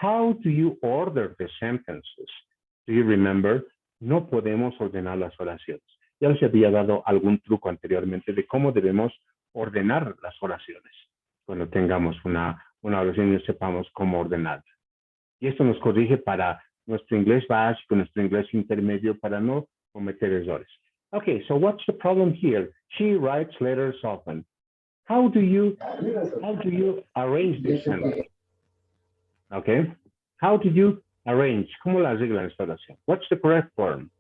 How do you order the sentences? Do you remember? No podemos ordenar las oraciones. Ya les había dado algún truco anteriormente de cómo debemos ordenar las oraciones cuando tengamos una oración y sepamos cómo ordenarla. Y esto nos corrige para nuestro inglés básico, nuestro inglés intermedio, para no cometer errores. Okay, so what's the problem here? She writes letters often. How do you arrange this sentence? Okay, how do you arrange? ¿Cómo la arreglan esta oración? What's the correct form?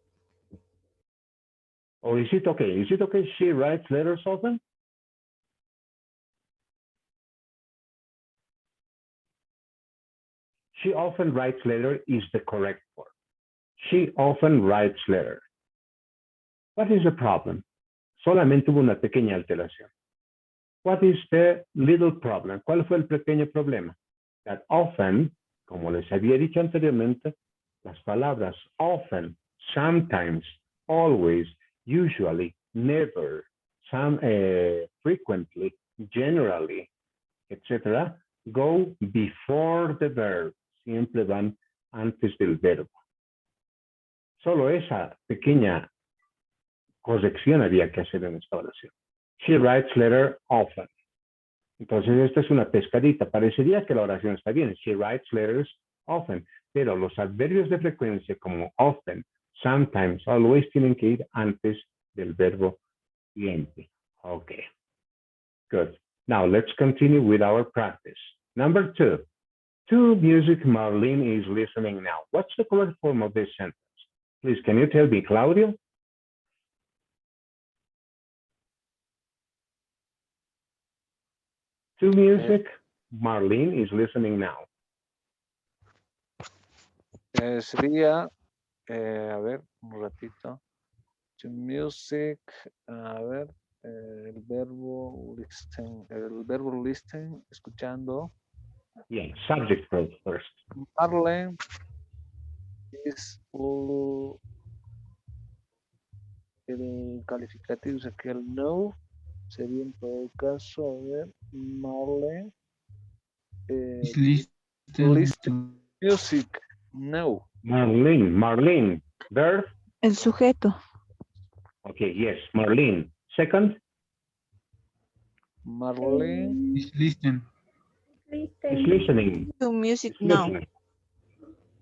Or is it okay? Is it okay she writes letters often? She often writes letter is the correct form. She often writes letter. What is the problem? Solamente hubo una pequeña alteración. What is the little problem? ¿Cuál fue el pequeño problema? That often, como les había dicho anteriormente, las palabras often, sometimes, always, usually, never, frequently, generally, etc., go before the verb. Siempre van antes del verbo. Solo esa pequeña corrección había que hacer en esta oración. She writes letter often. Entonces, esta es una pescadita. Parecería que la oración está bien. She writes letters often. Pero los adverbios de frecuencia como often, sometimes, always tienen que ir antes del verbo siguiente. Okay. Good. Now, let's continue with our practice. Number 2. To music Marlene is listening now. What's the correct form of this sentence? Please, can you tell me, Claudio? To music, Marlene is listening now. Sería, a ver, un ratito. To music, a ver, el verbo listen, escuchando. Yeah, subject verb first. Marlene es el calificativo, o que el no sería en todo caso, a ver, Marlene. Listen music, no. Marlene, verb? El sujeto. Okay, yes, Marlene. Second? Marlene. Is listening. Is listening. To music Is now. listening.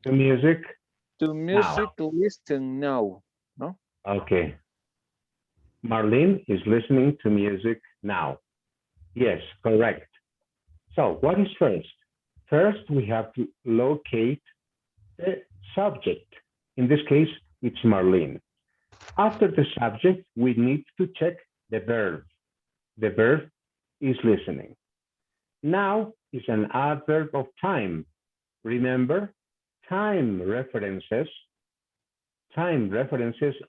To music. To music, listen now. No? Okay. Marlene is listening to music now. Yes, correct. So what is first? First, we have to locate the subject. In this case, it's Marlene. After the subject, we need to check the verb. The verb is listening. Now is an adverb of time. Remember, time references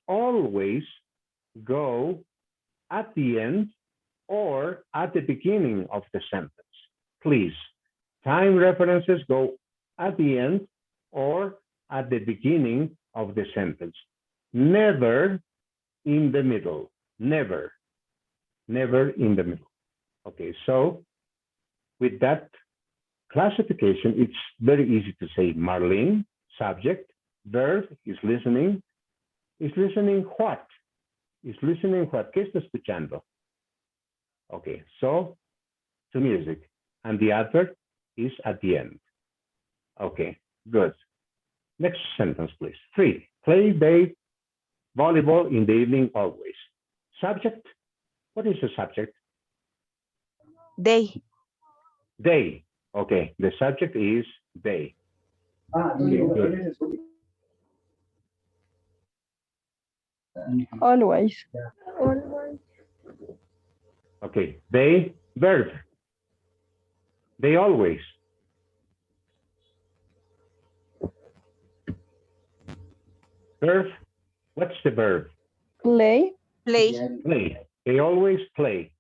always go at the end or at the beginning of the sentence. Please, time references go at the end or at the beginning of the sentence. Never in the middle. Never in the middle. Okay, so with that classification, it's very easy to say Marlene, subject, verb is listening. Is listening what? Is listening what? ¿Qué está escuchando? Okay, so to music. And the adverb is at the end. Okay, good. Next sentence, please. 3. Play volleyball in the evening always. Subject. What is the subject? They. They. Okay, the subject is they. Okay, good. Always. Okay, they, verb. They always. Verb, what's the verb? Play. Play. Play. They always play.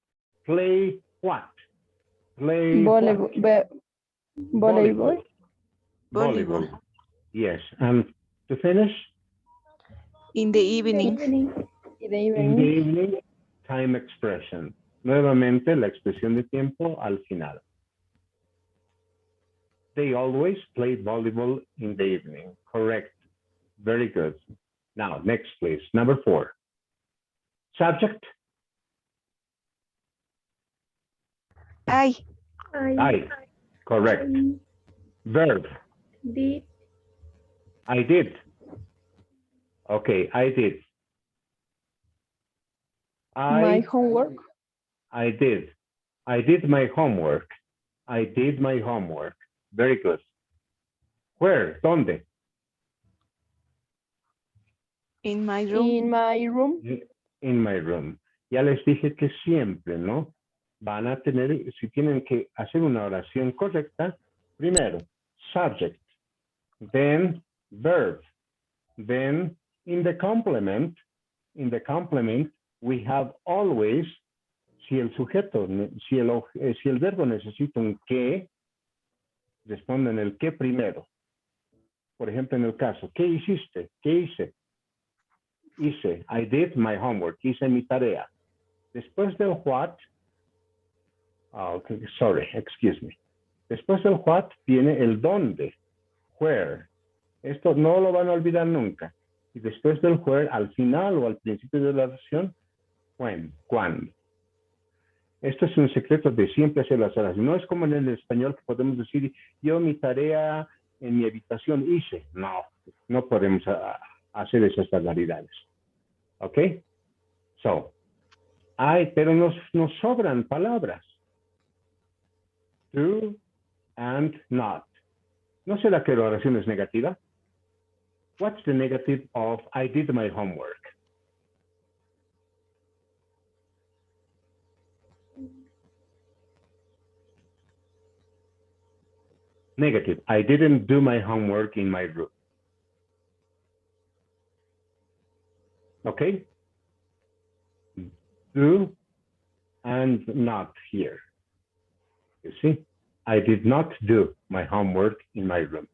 Play what? Play Volleyball. Volleyball. Volleyball. Yes, and to finish? In the evening. In the In the evening, time expression. Nuevamente la expresión de tiempo al final. They always play volleyball in the evening. Correct. Very good. Now, next, please. Number 4. Subject, I. I. Correct. Verb, Did. I did. Okay, I did. My homework. I did. I did my homework. I did my homework. Very good. Where? ¿Dónde? In my room. In my room. In my room. Ya les dije que siempre, ¿no? Van a tener, si tienen que hacer una oración correcta, primero, subject, then verb, then in the complement, we have always, si el sujeto, si el verbo necesita un que, responden el que primero. Por ejemplo, en el caso, ¿qué hiciste? ¿Qué hice? Hice, I did my homework, hice mi tarea. Después del what, okay, sorry, excuse me. Después del what viene el dónde, where. Esto no lo van a olvidar nunca. Y después del where, al final o al principio de la oración, when, cuándo. Esto es un secreto de siempre hacer las horas. No es como en el español que podemos decir, yo mi tarea en mi habitación hice. No, no podemos hacer esas barbaridades. ¿Ok? So, pero nos sobran palabras. Do and not. ¿No será que la oración es negativa? What's the negative of I did my homework? Negative. I didn't do my homework in my room. Okay? Do and not here. You see? I did not do my homework in my room.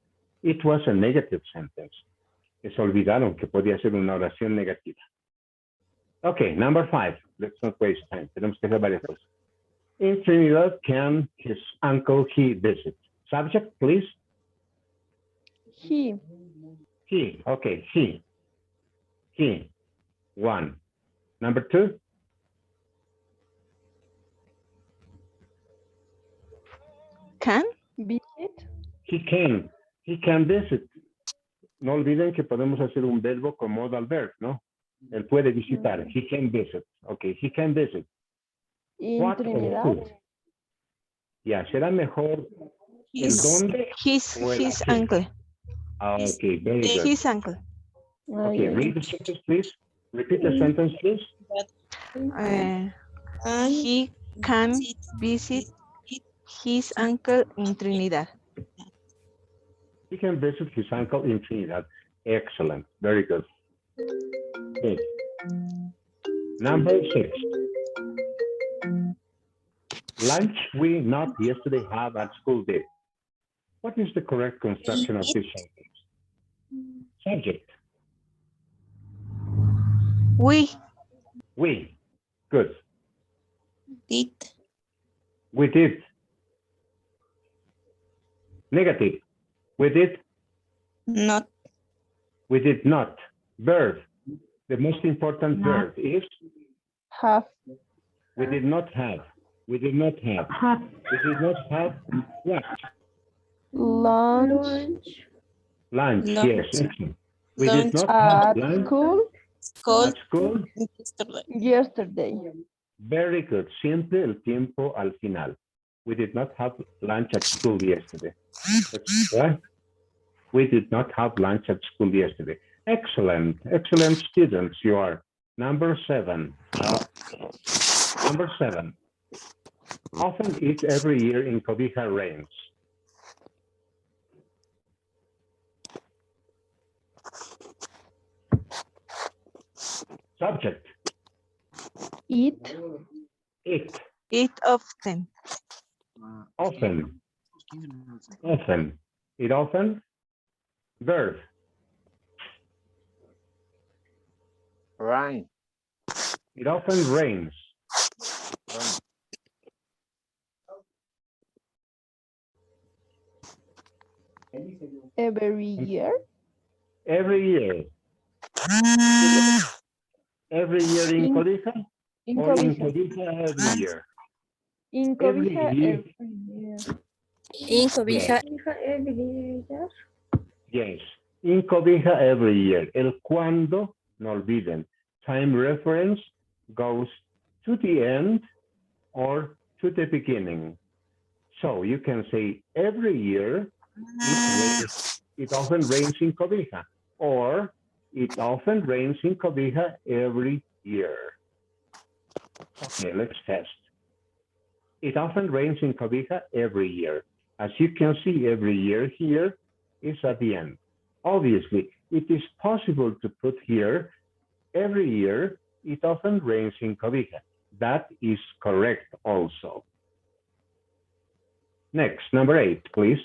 It was a negative sentence. Se olvidaron que podía ser una oración negativa. Okay, number 5. Let's not waste time. Tenemos que hacer varias cosas. In Trinidad, can his uncle he visit? Subject, please. He. He. Okay, he. He. 1. Number 2. Can. Visit. He can. He can visit. No olviden que podemos hacer un verbo con modal verb, ¿no? Él puede visitar. He can visit. Okay, he can visit. In What or Trinidad. who? Ya, será mejor el dónde o el His aquí. uncle. Okay, very good. His uncle. Okay, read the sentence, please. Repeat the sentence, please. He can visit his uncle in Trinidad. He can visit his uncle in Trinidad. Excellent. Very good. Okay. Number 6. Lunch we not yesterday have at school did. What is the correct construction of this sentence? Subject. We. We. Good. Did. We did. Negative. We did. Not. We did not. Verb. The most important verb is Have. we did not have. We did not have. We did not have what? Lunch. Lunch. Lunch. Yes. Excellent. We Lunch did not At have lunch school. at school. Yesterday. Very good. Siempre el tiempo al final. We did not have lunch at school yesterday. That's right. We did not have lunch at school yesterday. Excellent. Excellent students you are. Number 7. Number 7. Often eat every year in Cobija rains. Subject. Eat. It. Eat often. Often. Often. It often. Verb. Rain. It often rains. Every year. Every year. Every year in In- Cobija In or in Cobija. Cobija every year? In Every Cobija year. every year. In Cobija. Yes. In Cobija every year. El cuando, no olviden. Time reference goes to the end or to the beginning. So you can say every year it often rains in Cobija, or it often rains in Cobija every year. Okay, let's test. It often rains in Cobija every year. As you can see, every year here is at the end. Obviously, it is possible to put here, every year, it often rains in Cobija. That is correct also. Next, number 8, please.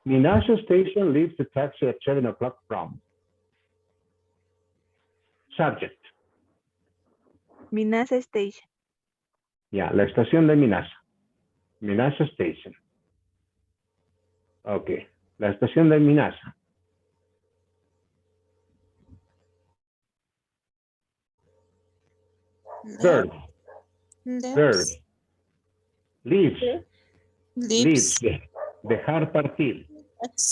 Minaso Station leaves the taxi at 7 o'clock from. Subject. Minasa Station. Ya, la estación de Minaso. Minaso Station. Ok, la estación de Minaso. Verb. Verb. Leaves. Leaves. Dejar partir.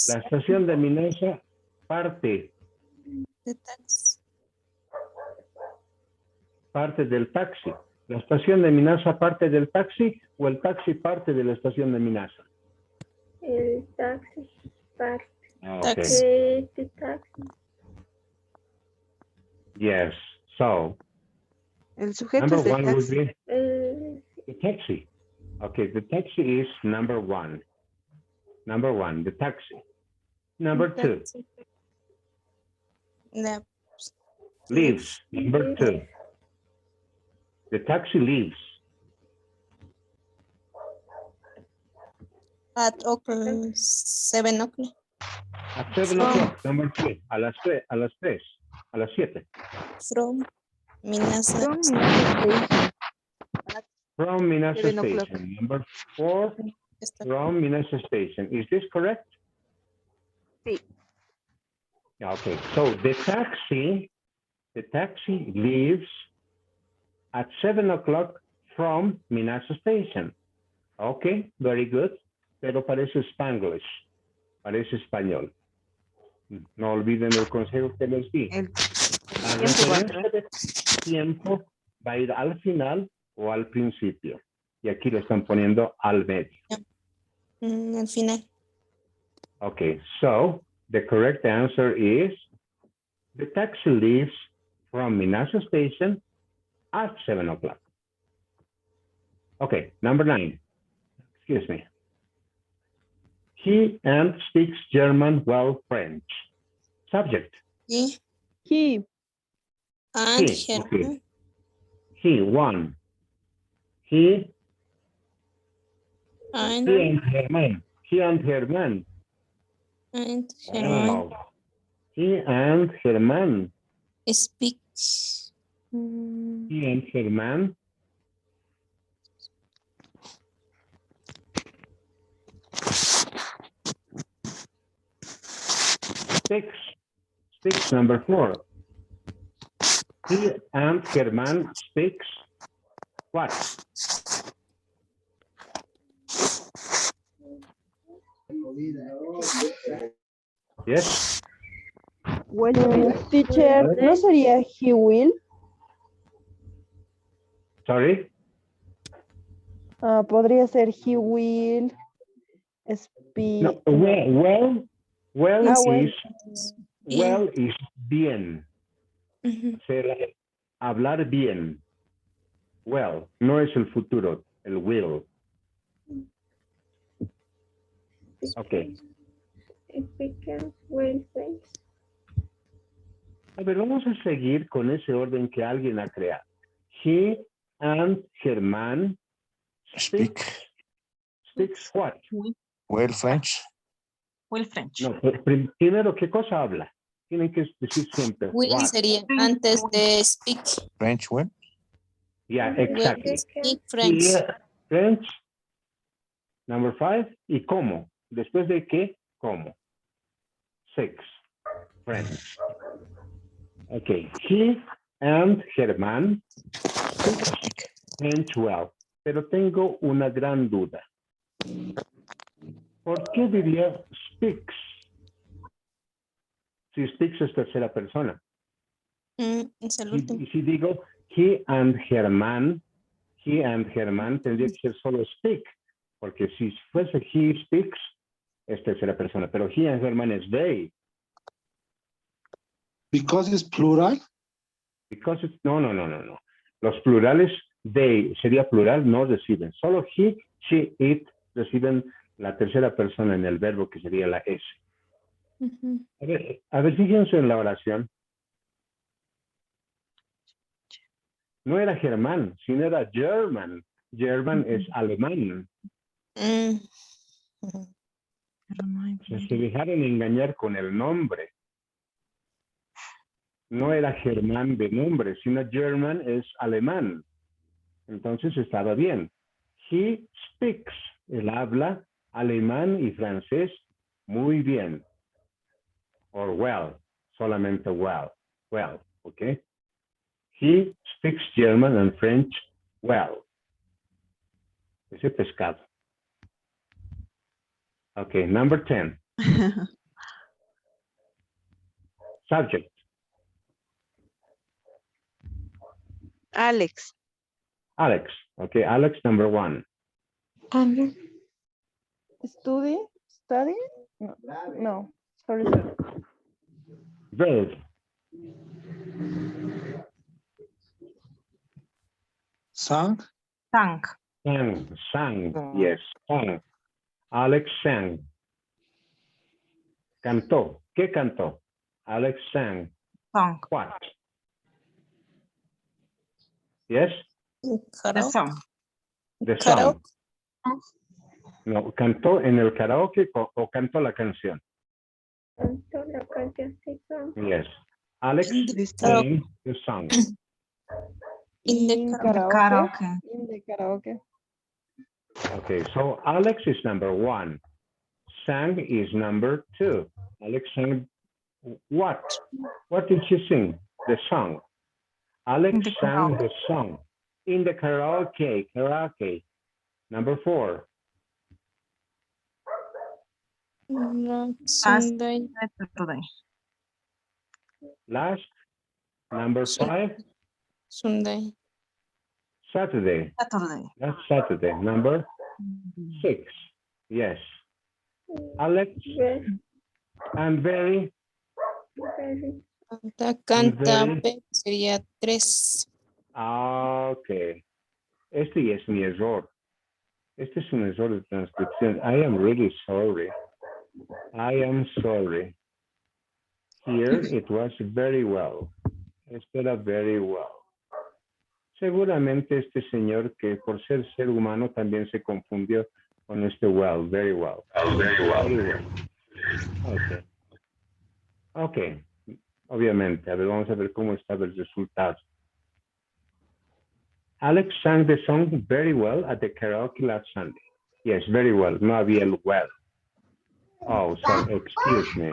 La estación de Minaso parte. Parte del taxi. ¿La estación de Minaso parte del taxi o el taxi parte de la estación de Minaso? El taxi parte. Okay. The taxi. Yes. So, El sujeto number es del 1 would taxi. be the taxi. Okay, the taxi is number 1. Number 1, the taxi. Number 2, leaves. Number 2, the taxi leaves. At 7 o'clock. At 7 o'clock, number 3, a las 3, a las 3, a las 7. From Minasa. From Minasa Station. From Minaso 7 o'clock. Station. Number 4, from Minaso Station. Is this correct? Sí. Okay, so the taxi leaves at 7 o'clock from Minaso Station. Okay, very good. Pero parece Spanglish, parece español. No olviden el consejo que les di. El La tiempo va referencia de tiempo va a ir al final o al principio. Y aquí lo están poniendo al medio. Al final. Okay, so the correct answer is the taxi leaves from Minaso Station at 7 o'clock. Okay, number 9. Excuse me. He and speaks German well French. Subject. He He. and He, her. okay. He, 1. He And Herman. He and Herman. Herman Oh. He and Herman. speaks. He and Herman. Speaks number 4. He and Herman speaks what? Yes. Teacher, ¿no sería he will? Sorry. Podría ser he will speak. No, well well. is bien. Hablar bien. Well, no es el futuro, el will. Okay. Speaking well French. A ver, vamos a seguir con ese orden que alguien ha creado. He and Germán speaks what? Well French. Well French. No, primero, ¿qué cosa habla? Tienen que decir siempre Will what. sería antes de speak. French well. Yeah, exactly. Speak French. Yeah, French. Number 5. ¿Y cómo? Después de qué, ¿Cómo? 6 friends. Okay, he and Germán speak French well. Pero tengo una gran duda. ¿Por qué diría speaks? Si speaks es tercera persona. Es el último. Y si digo he and Germán tendría que ser solo speak. Porque si fuese he speaks, es tercera persona. Pero he and Germán es they. Because it's plural. Because it's, no. Los plurales they sería plural, no reciben. Solo he, she, it reciben la tercera persona en el verbo que sería la S. Ujú. A ver, fíjense en la oración. No era Germán, sino era German. German es alemán. Mm. O sea, se dejaron engañar con el nombre. No era Germán de nombre, sino German es alemán. Entonces estaba bien. He speaks, él habla alemán y francés muy bien. Or well, solamente well, okay? He speaks German and French well. Ese pescado. Okay, number 10. Subject. Alex. Alex. Okay, Alex, number 1. Study. No. Sorry. Verb. Sang. Sang. Sang. Yes, sang. Alex sang. Cantó. ¿Qué cantó? Alex sang. Song. What? Yes? The song. The Karaoke. song. No, ¿cantó en el karaoke o cantó la canción? Tanto la canción de song. Yes. Alex Karaoke. sang the song. In the In Karaoke. In the karaoke. Okay, so Alex is number 1. Sang is number 2. Alex sang what? What did she sing? The song. Alex In the sang karaoke. the song in the karaoke. Number 4. Sunday. Saturday. Last, number 5. Sunday. Saturday. Saturday. That's Saturday. Number 6. Yes. Alex Very, and very. very. Canta, Very. pero sería 3. Okay. Este es mi error. Este es un error de transcripción. I am really sorry. Here it was very well. Esto era very well. Seguramente este señor que por ser humano también se confundió con este well, very well. Very well. Okay. Obviamente. A ver, vamos a ver cómo estaba el resultado. Alex sang the song very well at the karaoke last Sunday. Yes, very well. No había el well. Oh, sorry. Excuse me.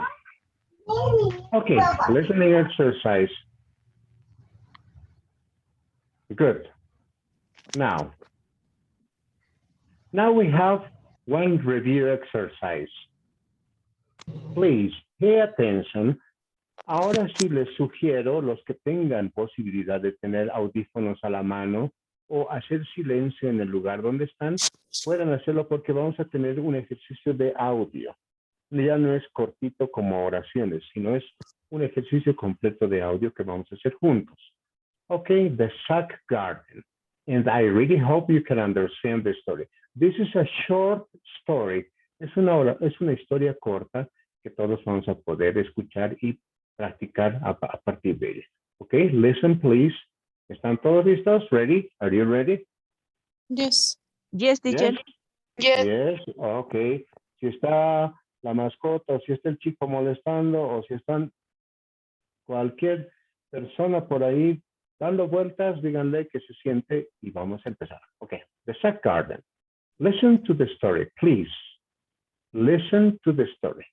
Okay, listening exercise. Good. Now we have one review exercise. Please pay attention. Ahora sí les sugiero, los que tengan posibilidad de tener audífonos a la mano o hacer silencio en el lugar donde están, puedan hacerlo porque vamos a tener un ejercicio de audio. Ya no es cortito como oraciones, sino es un ejercicio completo de audio que vamos a hacer juntos. Okay, the sack garden. And I really hope you can understand the story. This is a short story. Es una historia corta que todos vamos a poder escuchar y practicar a partir de ella. Okay, listen please. ¿Están todos listos? Ready? Are you ready? Yes. Yes, teacher. Yes, okay. Si está la mascota, o si está el chico molestando, o si están cualquier persona por ahí dando vueltas, díganle que se siente y vamos a empezar. Okay, the sack garden. Listen to the story, please. Listen to the story.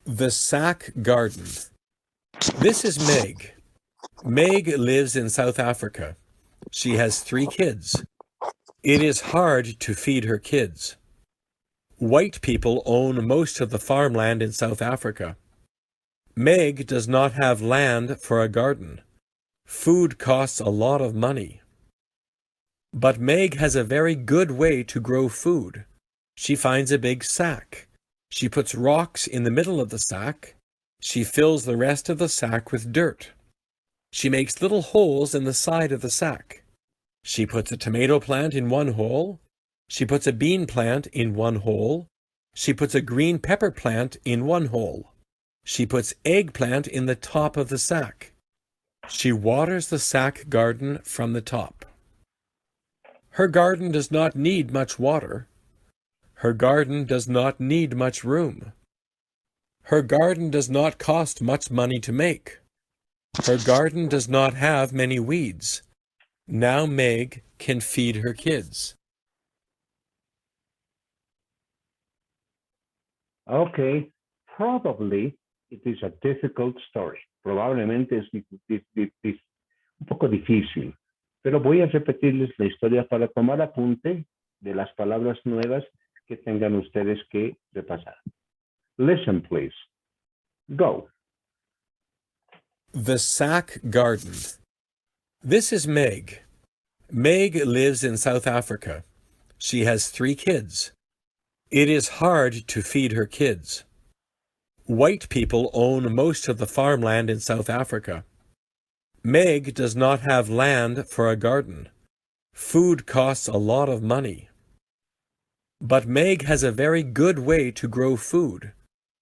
The sack garden. This is Meg. Meg lives in South Africa. She has 3 kids. It is hard to feed her kids. White people own most of the farmland in South Africa. Meg does not have land for a garden. Food costs a lot of money. But Meg has a very good way to grow food. She finds a big sack. She puts rocks in the middle of the sack. She fills the rest of the sack with dirt. She makes little holes in the side of the sack. She puts a tomato plant in one hole. She puts a bean plant in one hole. She puts a green pepper plant in one hole. She puts eggplant in the top of the sack. She waters the sack garden from the top. Her garden does not need much water. Her garden does not need much room. Her garden does not cost much money to make. Her garden does not have many weeds. Now Meg can feed her kids. Okay, probably it is a difficult story. Probablemente es un poco difícil, pero voy a repetirles la historia para tomar apunte de las palabras nuevas que tengan ustedes que repasar. Listen, please. Go. The sack garden. This is Meg. Meg lives in South Africa. She has 3 kids. It is hard to feed her kids. White people own most of the farmland in South Africa. Meg does not have land for a garden. Food costs a lot of money. But Meg has a very good way to grow food.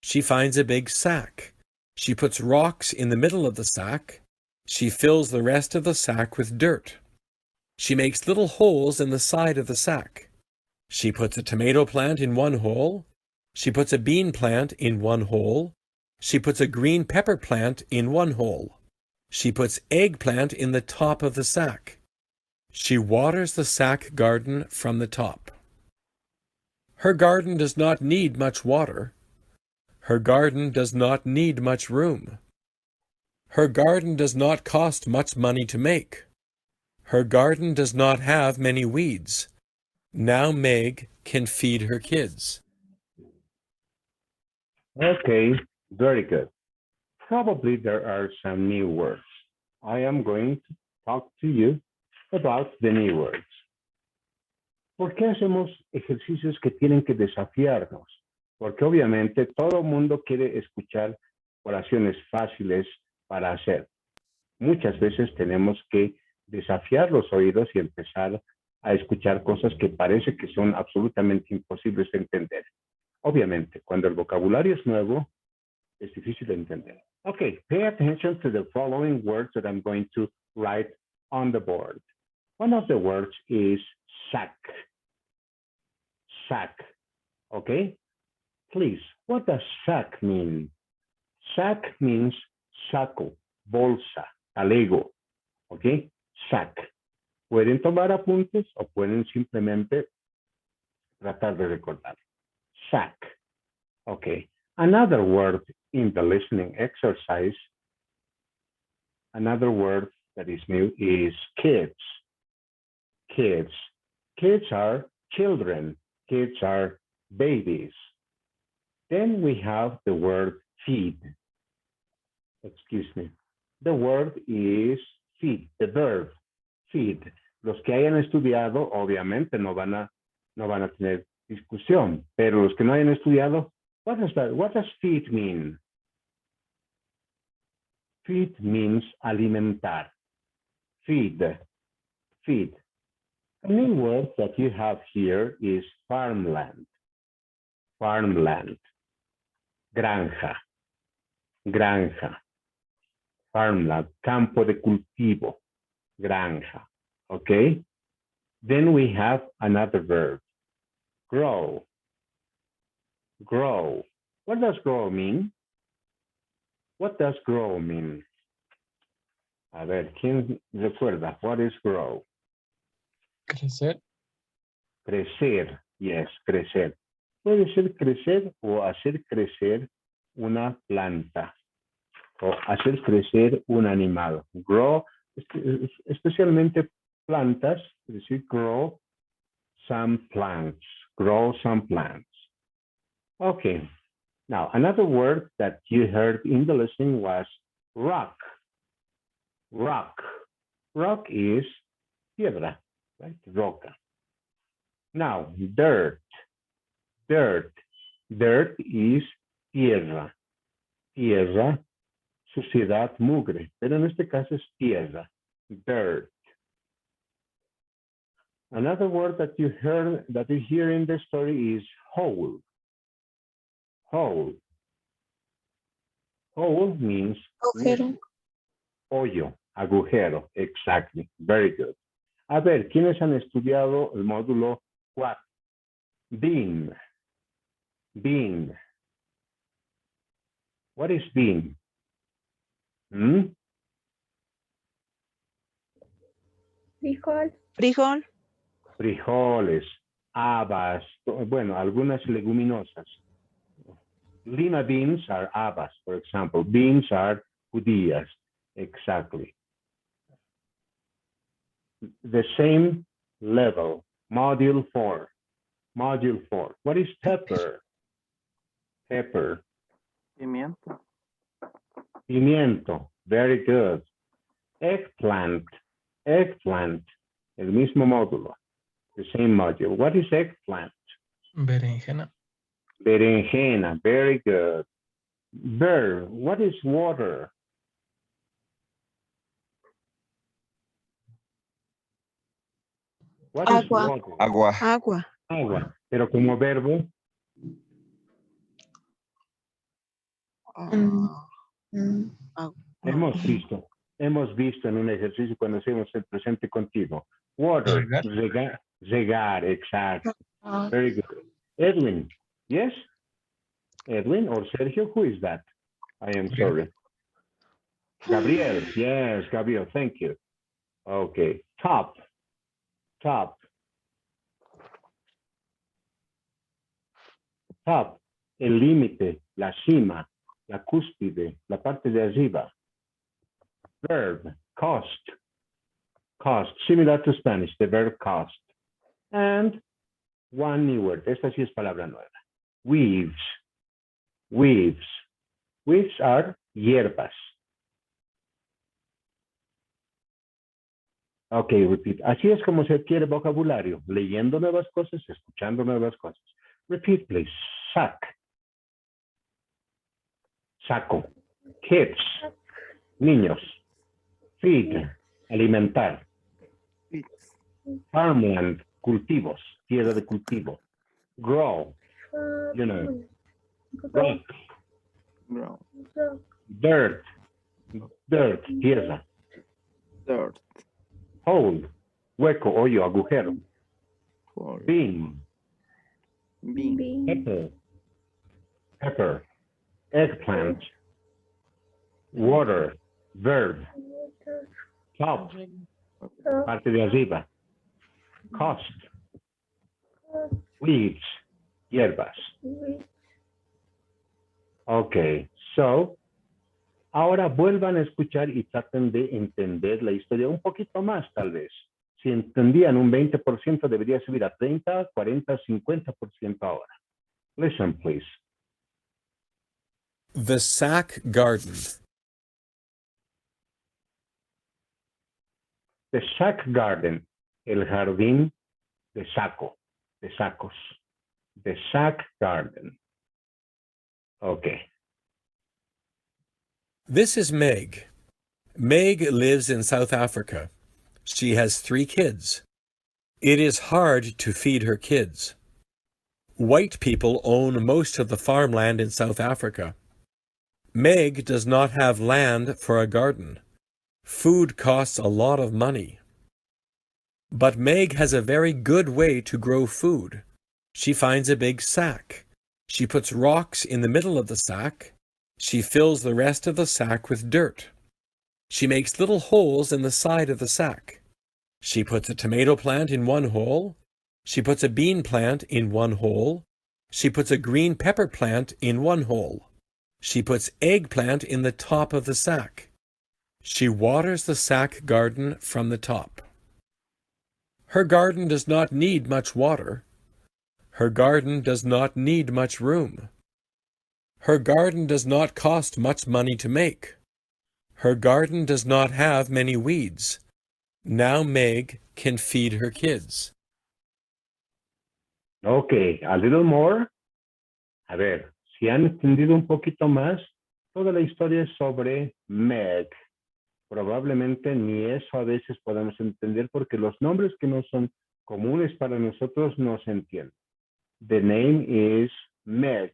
She finds a big sack. She puts rocks in the middle of the sack. She fills the rest of the sack with dirt. She makes little holes in the side of the sack. She puts a tomato plant in one hole. She puts a bean plant in one hole. She puts a green pepper plant in one hole. She puts eggplant in the top of the sack. She waters the sack garden from the top. Her garden does not need much water. Her garden does not need much room. Her garden does not cost much money to make. Her garden does not have many weeds. Now Meg can feed her kids. Okay, very good. Probably there are some new words. I am going to talk to you about the new words. ¿Por qué hacemos ejercicios que tienen que desafiarnos? Porque obviamente todo el mundo quiere escuchar oraciones fáciles para hacer. Muchas veces tenemos que desafiar los oídos y empezar a escuchar cosas que parece que son absolutamente imposibles de entender. Obviamente, cuando el vocabulario es nuevo, es difícil de entender. Okay, pay attention to the following words that I'm going to write on the board. One of the words is sack. Sack, okay? Please, what does sack mean? Sack means saco, bolsa, talego, okay? Sack. Pueden tomar apuntes o pueden simplemente tratar de recordar. Sack, okay. Another word in the listening exercise, another word that is new is kids. Kids. Kids are children. Kids are babies. Then we have the word feed. Excuse me. The word is feed, the verb, feed. Los que hayan estudiado, obviamente, no van a tener discusión, pero los que no hayan estudiado, what does feed mean? Feed means alimentar. Feed. Feed. A new word that you have here is farmland. Farmland. Granja. Granja. Farmland. Campo de cultivo. Granja. Okay? Then we have another verb. Grow. Grow. What does grow mean? What does grow mean? A ver, ¿quién recuerda? What is grow? Crecer. Crecer. Yes, crecer. Puede ser crecer o hacer crecer una planta o hacer crecer un animal. Grow, especialmente plantas, es decir, grow some plants. Grow some plants. Okay. Now, another word that you heard in the listening was rock. Rock. Rock is piedra, right? Roca. Now, dirt. Dirt. Dirt is tierra. Tierra, suciedad, mugre. Pero en este caso es tierra. Dirt. Another word that you hear in the story is hole. Hole. Hole means Agujero. hoyo, agujero. Exactly. Very good. A ver, ¿quiénes han estudiado el módulo 4? Bean. Bean. What is bean? Frijol. Frijol. Frijoles, habas, bueno, algunas leguminosas. Lima beans are habas, for example. Beans are judías. Exactly. The same level. Module 4. Module 4. What is pepper? Pepper. Pimiento. Pimiento. Very good. Eggplant. Eggplant. El mismo módulo. The same module. What is eggplant? Berenjena. Berenjena. Very good. Bird. What is water? What is Agua. water? Agua. Agua. Agua. Pero como verbo, hemos visto en un ejercicio cuando hacemos el presente continuo. Water, regar, exacto. Very good. Edwin, yes? Edwin or Sergio, who is that? I am sorry. Gabriel, yes, Gabriel, thank you. Okay, top. Top. Top, el límite, la cima, la cúspide, la parte de arriba. Verb, cost. Cost, similar to Spanish, the verb cost. And one new word, esta sí es palabra nueva. Weaves. Weaves. Weaves are hierbas. Okay, repeat. Así es como se adquiere vocabulario, leyendo nuevas cosas, escuchando nuevas cosas. Repeat, please. Sack. Saco. Kids. Niños. Feed. Alimentar. Farmland. Cultivos. Tierra de cultivo. Grow. You know. Rock. Dirt. Dirt. Tierra. Dirt. Hole. Hueco, hoyo, agujero. Bean. Bean. Pepper. Pepper. Eggplant. Water. Verb. Top. Parte de arriba. Cost. Weeds. Hierbas. Okay, so ahora vuelvan a escuchar y traten de entender la historia un poquito más, tal vez. Si entendían un 20%, debería subir a 30, 40, 50% ahora. Listen, please. The sack garden. The sack garden, el jardín de saco, de sacos. The sack garden. Okay. This is Meg. Meg lives in South Africa. She has 3 kids. It is hard to feed her kids. White people own most of the farmland in South Africa. Meg does not have land for a garden. Food costs a lot of money. But Meg has a very good way to grow food. She finds a big sack. She puts rocks in the middle of the sack. She fills the rest of the sack with dirt. She makes little holes in the side of the sack. She puts a tomato plant in one hole. She puts a bean plant in one hole. She puts a green pepper plant in one hole. She puts eggplant in the top of the sack. She waters the sack garden from the top. Her garden does not need much water. Her garden does not need much room. Her garden does not cost much money to make. Her garden does not have many weeds. Now Meg can feed her kids. Okay, a little more. A ver, si han entendido un poquito más, toda la historia es sobre Meg. Probablemente ni eso a veces podemos entender porque los nombres que no son comunes para nosotros no se entienden. The name is Meg.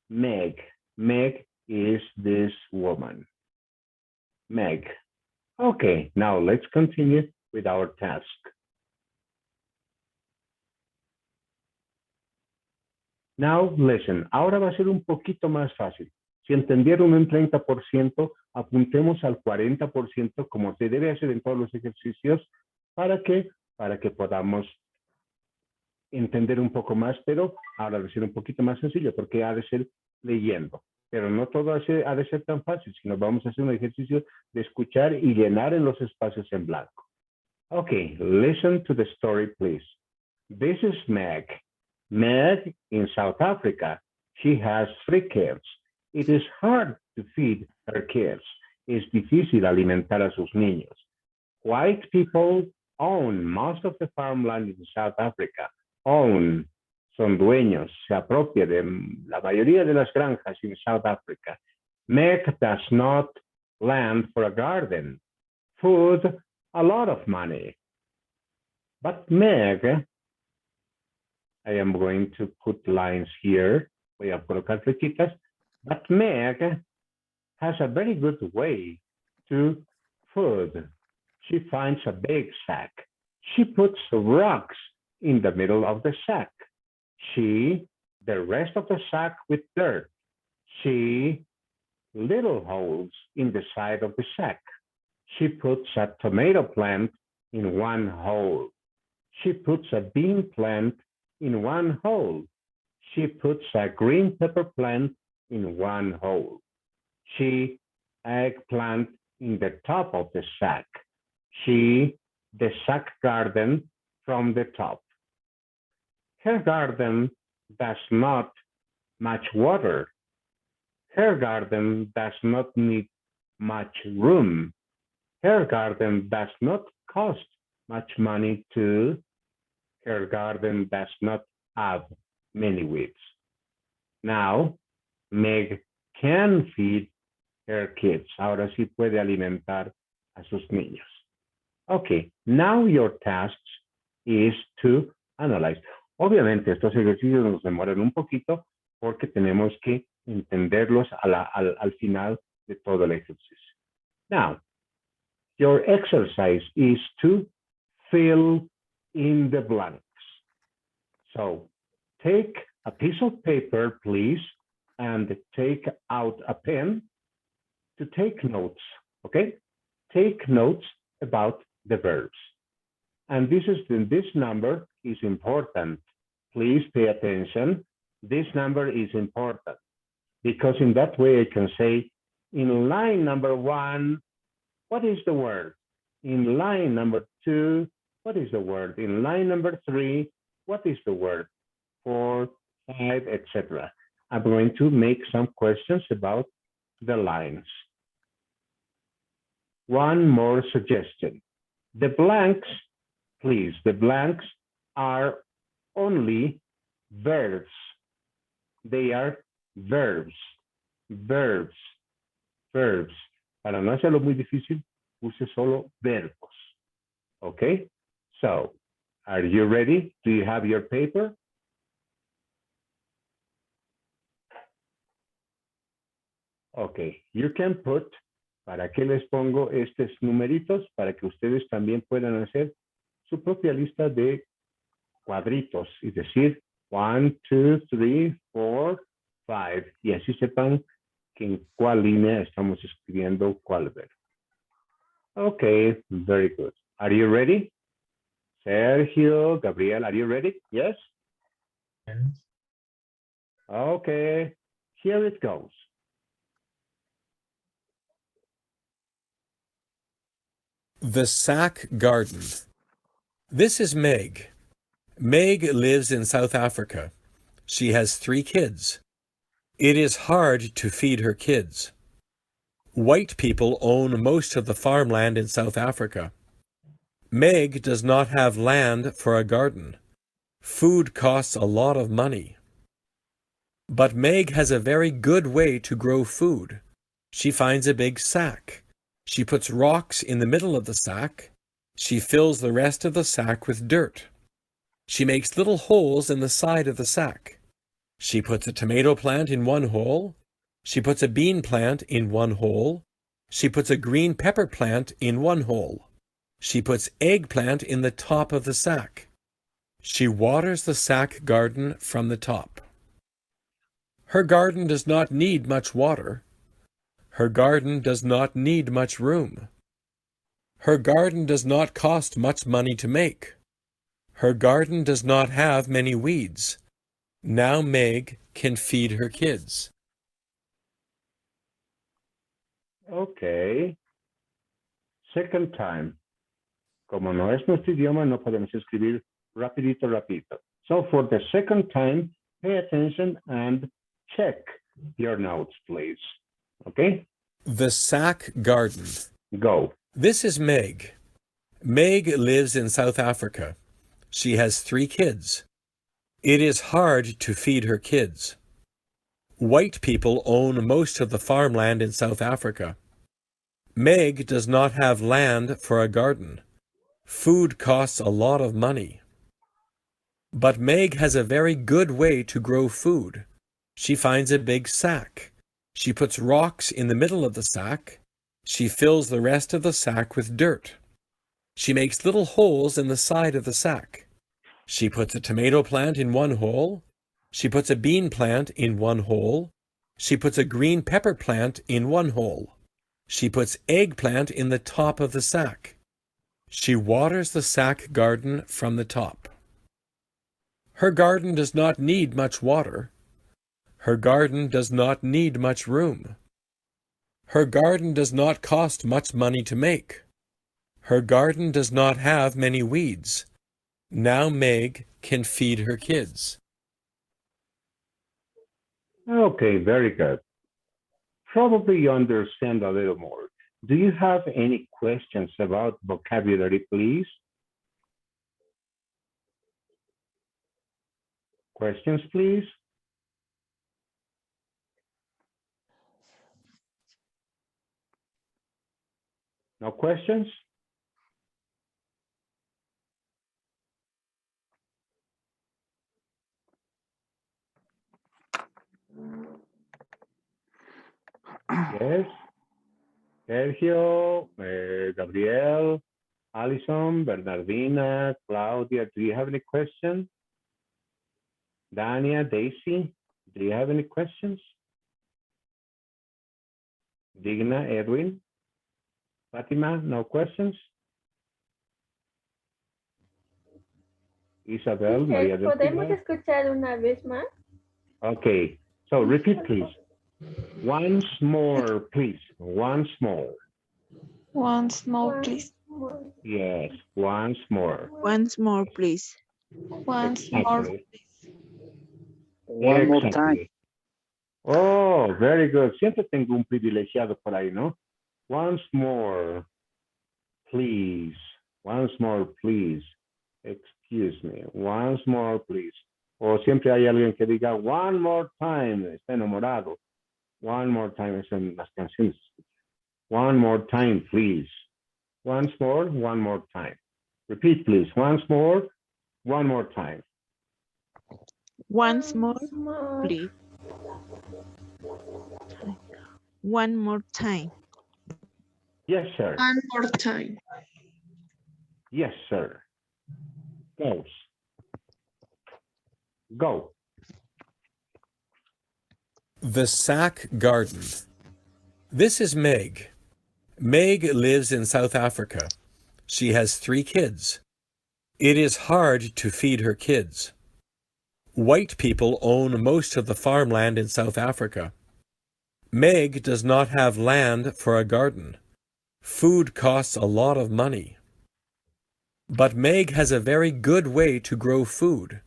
Meg. Meg is this woman. Meg. Okay, now let's continue with our task. Now listen, ahora va a ser un poquito más fácil. Si entendieron un 30%, apuntemos al 40% como se debe hacer en todos los ejercicios. ¿Para qué? Para que podamos entender un poco más, pero ahora va a ser un poquito más sencillo porque ha de ser leyendo. Pero no todo ha de ser tan fácil, sino vamos a hacer un ejercicio de escuchar y llenar en los espacios en blanco. Okay, listen to the story, please. This is Meg. Meg in South Africa. She has 3 kids. It is hard to feed her kids. Es difícil alimentar a sus niños. White people own most of the farmland in South Africa. Own, son dueños, se apropia de la mayoría de las granjas in South Africa. Meg does not land for a garden. Food, a lot of money. But Meg, I am going to put lines here. Voy a colocar flechitas. But Meg has a very good way to food. She finds a big sack. She puts rocks in the middle of the sack. The rest of the sack with dirt. She little holes in the side of the sack. She puts a tomato plant in one hole. She puts a bean plant in one hole. She puts a green pepper plant in one hole. She eggplant in the top of the sack. The sack garden from the top. Her garden does not much water. Her garden does not need much room. Her garden does not cost much money to. Her garden does not have many weeds. Now, Meg can feed her kids. Ahora sí puede alimentar a sus niños. Okay, now your task is to analyze. Obviamente estos ejercicios nos demoran un poquito porque tenemos que entenderlos al final de todo el ejercicio. Now, your exercise is to fill in the blanks. So, take a piece of paper, please, and take out a pen to take notes, okay? Take notes about the verbs. And this number is important. Please pay attention. This number is important because in that way I can say, in line number 1, what is the word? In line number 2, what is the word? In line number 3, what is the word? 4, 5, etc. I'm going to make some questions about the lines. One more suggestion. The blanks, please, the blanks are only verbs. They are verbs, verbs, verbs. Para no hacerlo muy difícil, use solo verbos. Okay? So, are you ready? Do you have your paper? Okay, you can put, ¿para qué les pongo estos numeritos? Para que ustedes también puedan hacer su propia lista de cuadritos, es decir, 1, 2, 3, 4, 5, y así sepan que en cuál línea estamos escribiendo cuál verbo. Okay, very good. Are you ready? Sergio, Gabriel, are you ready? Yes? Yes. Okay. Here it goes. The Sack Garden. This is Meg. Meg lives in South Africa. She has 3 kids. It is hard to feed her kids. White people own most of the farmland in South Africa. Meg does not have land for a garden. Food costs a lot of money. But Meg has a very good way to grow food. She finds a big sack. She puts rocks in the middle of the sack. She fills the rest of the sack with dirt. She makes little holes in the side of the sack. She puts a tomato plant in one hole. She puts a bean plant in one hole. She puts a green pepper plant in one hole. She puts eggplant in the top of the sack. She waters the sack garden from the top. Her garden does not need much water. Her garden does not need much room. Her garden does not cost much money to make. Her garden does not have many weeds. Now Meg can feed her kids. Okay. Second time. Como no es nuestro idioma, no podemos escribir rapidito, rapidito. So for the second time, pay attention and check your notes, please. Okay? The Sack Garden. Go. This is Meg. Meg lives in South Africa. She has 3 kids. It is hard to feed her kids. White people own most of the farmland in South Africa. Meg does not have land for a garden. Food costs a lot of money. But Meg has a very good way to grow food. She finds a big sack. She puts rocks in the middle of the sack. She fills the rest of the sack with dirt. She makes little holes in the side of the sack. She puts a tomato plant in one hole. She puts a bean plant in one hole. She puts a green pepper plant in one hole. She puts eggplant in the top of the sack. She waters the sack garden from the top. Her garden does not need much water. Her garden does not need much room. Her garden does not cost much money to make. Her garden does not have many weeds. Now Meg can feed her kids. Okay, very good. Probably you understand a little more. Do you have any questions about vocabulary, please? Questions, please? No questions? Yes. Sergio, Gabriel, Alison, Bernardina, Claudia, do you have any questions? Dania, Daisy, do you have any questions? Digna, Edwin, Fatima, no questions? Isabel, María del ¿Podemos Pilar? escuchar una vez más? Okay, so repeat, please. Once more, please. Once more. Once more, please. Yes, once more. Once more, please. Once more, Exactly. One more time. Exactly. Oh, very good. Siempre tengo un privilegiado por ahí, ¿no? Once more, please. Once more, please. Excuse me. Once more, please. O siempre hay alguien que diga one more time. Está enamorado. One more time es en las canciones. One more time, please. Once more, one more time. Repeat, please. Once more, one more time. Once more, please. One more time. Yes, sir. One more time. Yes, sir. Goes. Go. The Sack Garden. This is Meg. Meg lives in South Africa. She has 3 kids. It is hard to feed her kids. White people own most of the farmland in South Africa. Meg does not have land for a garden. Food costs a lot of money. But Meg has a very good way to grow food.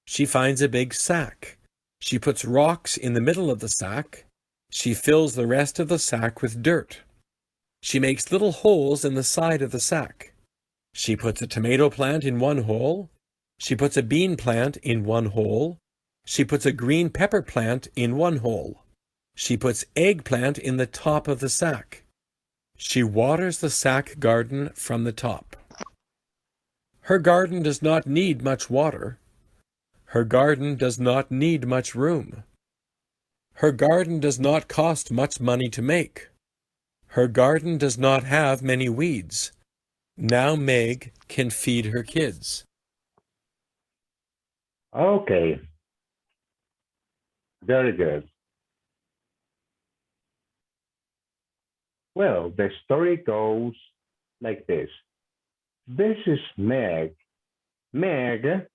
She finds a big sack. She puts rocks in the middle of the sack. She fills the rest of the sack with dirt. She makes little holes in the side of the sack. She puts a tomato plant in one hole. She puts a bean plant in one hole. She puts a green pepper plant in one hole. She puts eggplant in the top of the sack. She waters the sack garden from the top. Her garden does not need much water. Her garden does not need much room. Her garden does not cost much money to make. Her garden does not have many weeds. Now Meg can feed her kids. Okay. Very good. Well, the story goes like this. This is Meg. Meg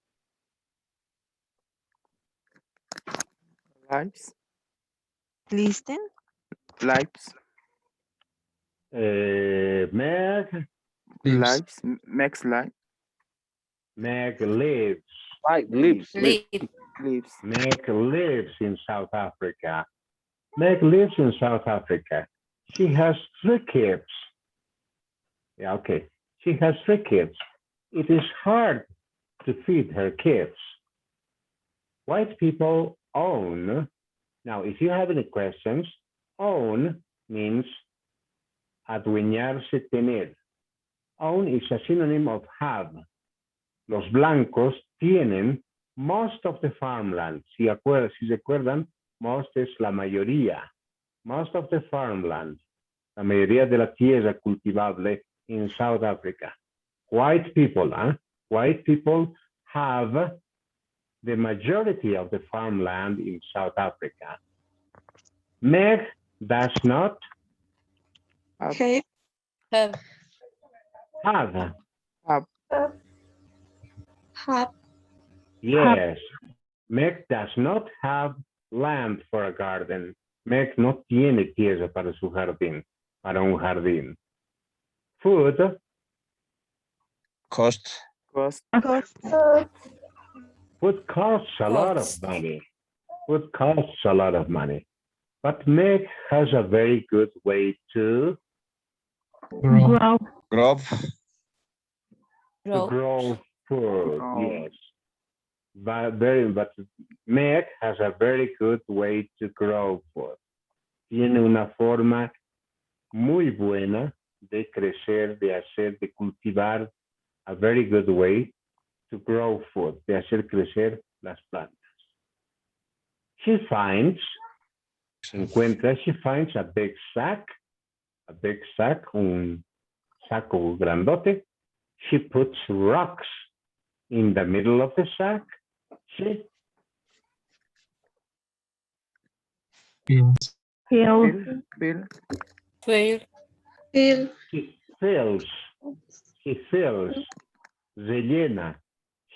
Lives. Listen. Lives. Meg Lives. Max life. Meg lives. Lips. Lives. Meg lives in South Africa. Meg lives in South Africa. She has 3 kids. Yeah, okay. She has 3 kids. It is hard to feed her kids. White people own. Now, if you have any questions, own means adueñarse, tener. Own is a synonym of have. Los blancos tienen most of the farmland. Si se acuerdan, most es la mayoría. Most of the farmland. La mayoría de la tierra cultivable in South Africa. White people, White people have the majority of the farmland in South Africa. Meg does not Okay. Have. have. Have. Yes. Meg does not have land for a garden. Meg no tiene tierra para su jardín, para un jardín. Food Cost. Cost. Food costs a lot of money. Food costs a lot of money. But Meg has a very good way to Grow. Grove. grow food. Oh. Yes. But Meg has a very good way to grow food. Tiene una forma muy buena de crecer, de hacer, de cultivar, a very good way to grow food, de hacer crecer las plantas. She finds a big sack, un saco grandote. She puts rocks in the middle of the sack. She Beans. Bill. Fail. She fills, rellena.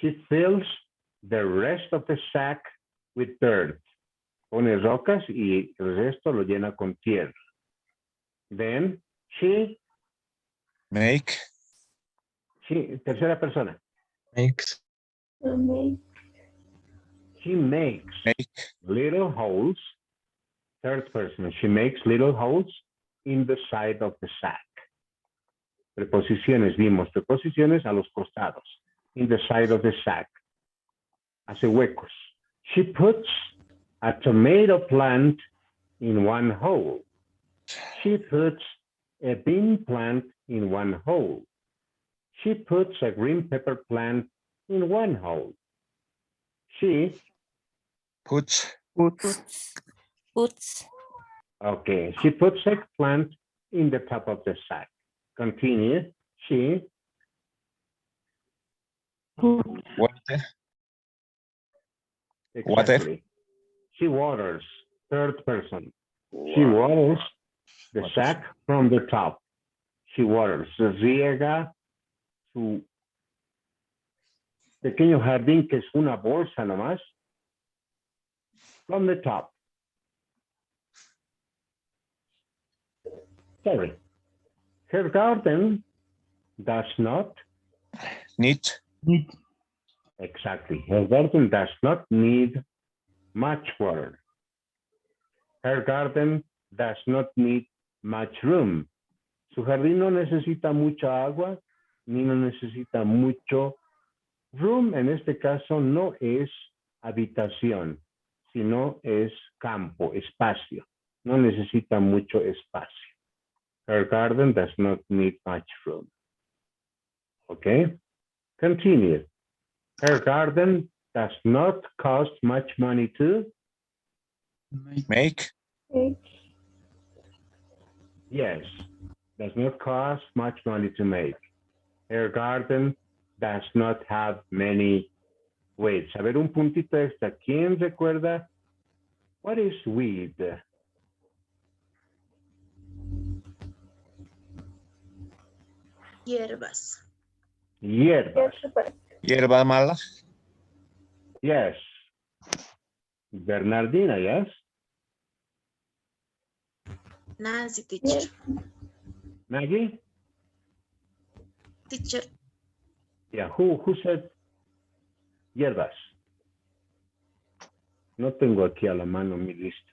She fills the rest of the sack with dirt. Pone rocas y el resto lo llena con tierra. Then she, tercera persona. Makes. She makes little holes. Third person, she makes little holes in the side of the sack. Preposiciones, vimos preposiciones a los costados. In the side of the sack. Hace huecos. She puts a tomato plant in one hole. She puts a bean plant in one hole. She puts a green pepper plant in one hole. She Puts. Okay, she puts eggplant in the top of the sack. Continue. She Water. exactly. She waters. Third person. She waters the sack from the top. She waters. Riega su pequeño jardín que es una bolsa nomás. from the top. Sorry. Her garden does not. Need. Exactly. Her garden does not need much water. Her garden does not need much room. Su jardín no necesita mucha agua ni no necesita mucho room. En este caso no es habitación, sino es campo, espacio. No necesita mucho espacio. Her garden does not need much room. Okay? Continue. Her garden does not cost much money to. Make. Yes, does not cost much money to make. Her garden does not have many weeds. A ver, un puntito extra. ¿Quién recuerda? What is weed? Hierbas. Hierbas. Hierba mala. Yes. Bernardina, yes? Nancy, teacher. Maggie? Teacher. Yeah, who said hierbas? No tengo aquí a la mano mi lista.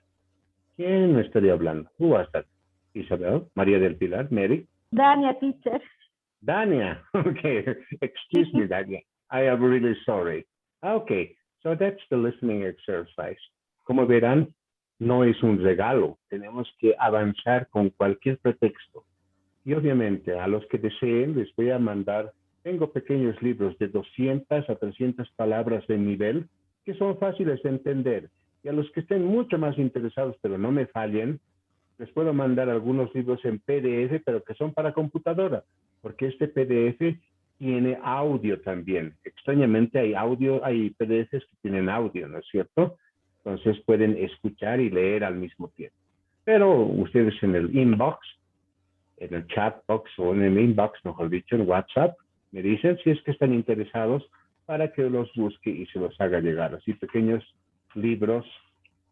¿Quién me estaría hablando? Who was that? Isabel, María del Pilar, Mary? Dania, teacher. Dania. Okay, excuse me, Dania. I am really sorry. Okay, so that's the listening exercise. Como verán, no es un regalo. Tenemos que avanzar con cualquier pretexto. Y obviamente a los que deseen les voy a mandar, tengo pequeños libros de 200 a 300 palabras de nivel que son fáciles de entender. Y a los que estén mucho más interesados, pero no me fallen, les puedo mandar algunos libros en PDF, pero que son para computadora, porque este PDF tiene audio también. Extrañamente hay PDFs que tienen audio, ¿no es cierto? Entonces pueden escuchar y leer al mismo tiempo. Pero ustedes en el inbox, en el chat box o en el inbox, mejor dicho, en WhatsApp, me dicen si es que están interesados para que los busque y se los haga llegar. Así pequeños libros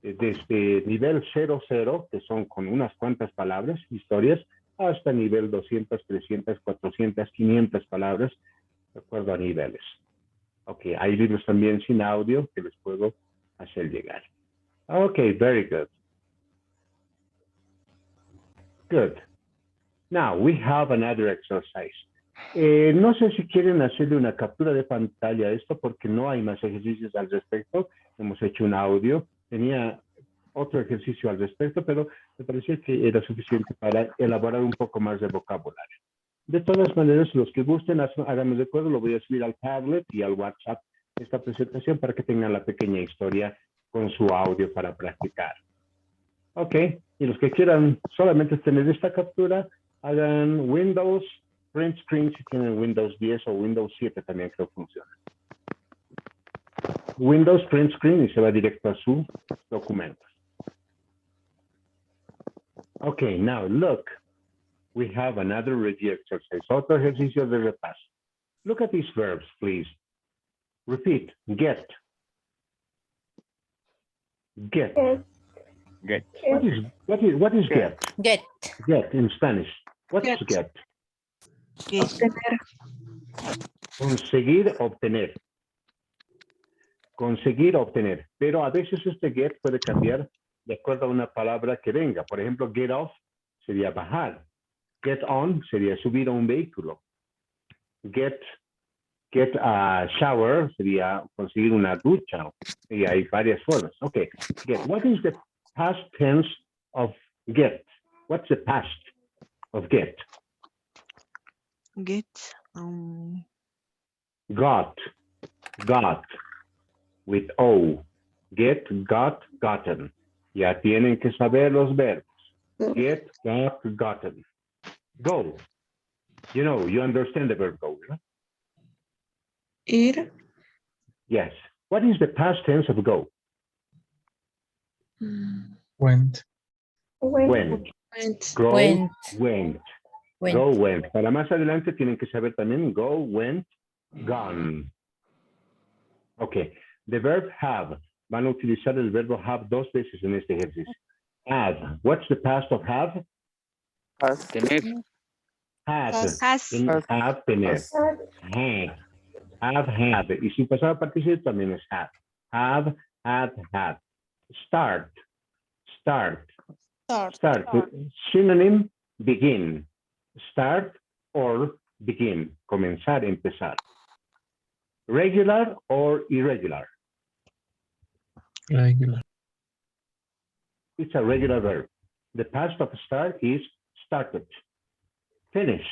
desde nivel 00, que son con unas cuantas palabras, historias, hasta nivel 200, 300, 400, 500 palabras, de acuerdo a niveles. Ok, hay libros también sin audio que les puedo hacer llegar. Ok, very good. Good. Now, we have another exercise. No sé si quieren hacerle una captura de pantalla a esto porque no hay más ejercicios al respecto. Hemos hecho un audio. Tenía otro ejercicio al respecto, pero me parecía que era suficiente para elaborar un poco más de vocabulario. De todas maneras, los que gusten, háganme de acuerdo, lo voy a subir al tablet y al WhatsApp esta presentación para que tengan la pequeña historia con su audio para practicar. Ok, y los que quieran solamente tener esta captura, hagan Windows Print Screen si tienen Windows 10 o Windows 7 también creo que funciona. Windows Print Screen y se va directo a su documento. Okay, now look, we have another review exercise. Otro ejercicio de repaso. Look at these verbs, please. Repeat, get. Get. Get. What is get? Get. Get in Spanish. What is get? Obtener. Conseguir, obtener. Conseguir, obtener. Pero a veces este get puede cambiar de acuerdo a una palabra que venga. Por ejemplo, get off sería bajar. Get on sería subir a un vehículo. Get a shower sería conseguir una ducha. Y hay varias formas. Okay. Get. What is the past tense of get? What's the past of get? Get. Got. With O. Get, got, gotten. Ya tienen que saber los verbos. Get, got, gotten. Go. You know, you understand the verb go, right? Ir. Yes. What is the past tense of go? Went. Went. Go, Went. went. Went. Go, went. Para más adelante tienen que saber también go, went, gone. Okay. The verb have. van a utilizar el verbo have dos veces en este ejercicio. Have. What's the past of have? Has. Tener. Has. Has. En have, tener. Have, had. Y si pasado participio también es have. Have, had. Start. Start. Start. Synonym, begin. Start or begin. Comenzar, empezar. Regular or irregular? Regular. It's a regular verb. The past of start is started. Finish.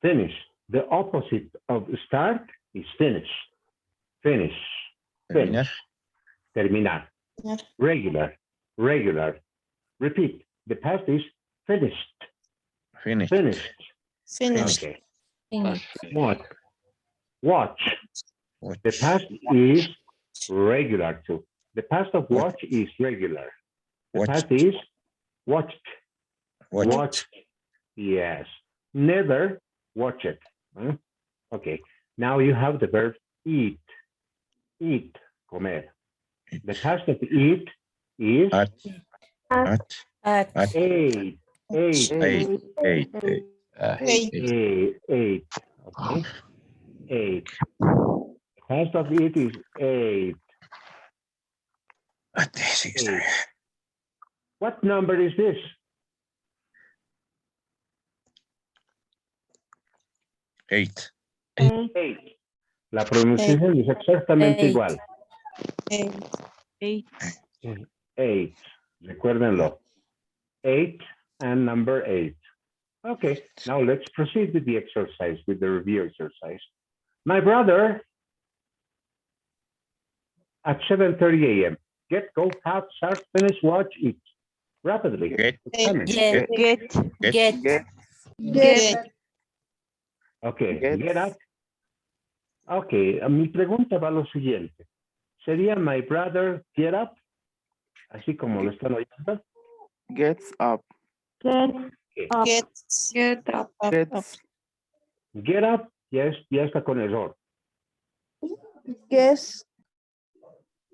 Finish. The opposite of start is finish. Finish. Finish. Terminar. Regular. Regular. Repeat. The past is finished. Finished. Finished. Finished. Okay. Finished. What? Watch. Watch. The past is regular too. The past of watch is regular. The Watched. past is watched. Watched. Watched. Yes. Never watch it. Huh? Okay. Now you have the verb eat. Eat. Comer. The past of eat is At. At. At. ate. Ate. Eight. Eight. Eight. Ate. Okay. Ate. The past of eat is ate. Sí, está bien. What number is this? 8. 8. La pronunciación es exactamente Eight. igual. 8. Recuérdenlo. 8 and number 8. Okay, now let's proceed with the exercise, with the review exercise. My brother at 7:30 a.m. Get, go, have, start, finish, watch, eat. Rapidly. Get. Examine. Get. Get. Get. Get. Get. Okay, Get. get up. Okay, mi pregunta va a lo siguiente. ¿Sería my brother get up? Así como lo están oyendo. Gets up. Get up. Get up. Gets. Get up, ya está con error. Guess.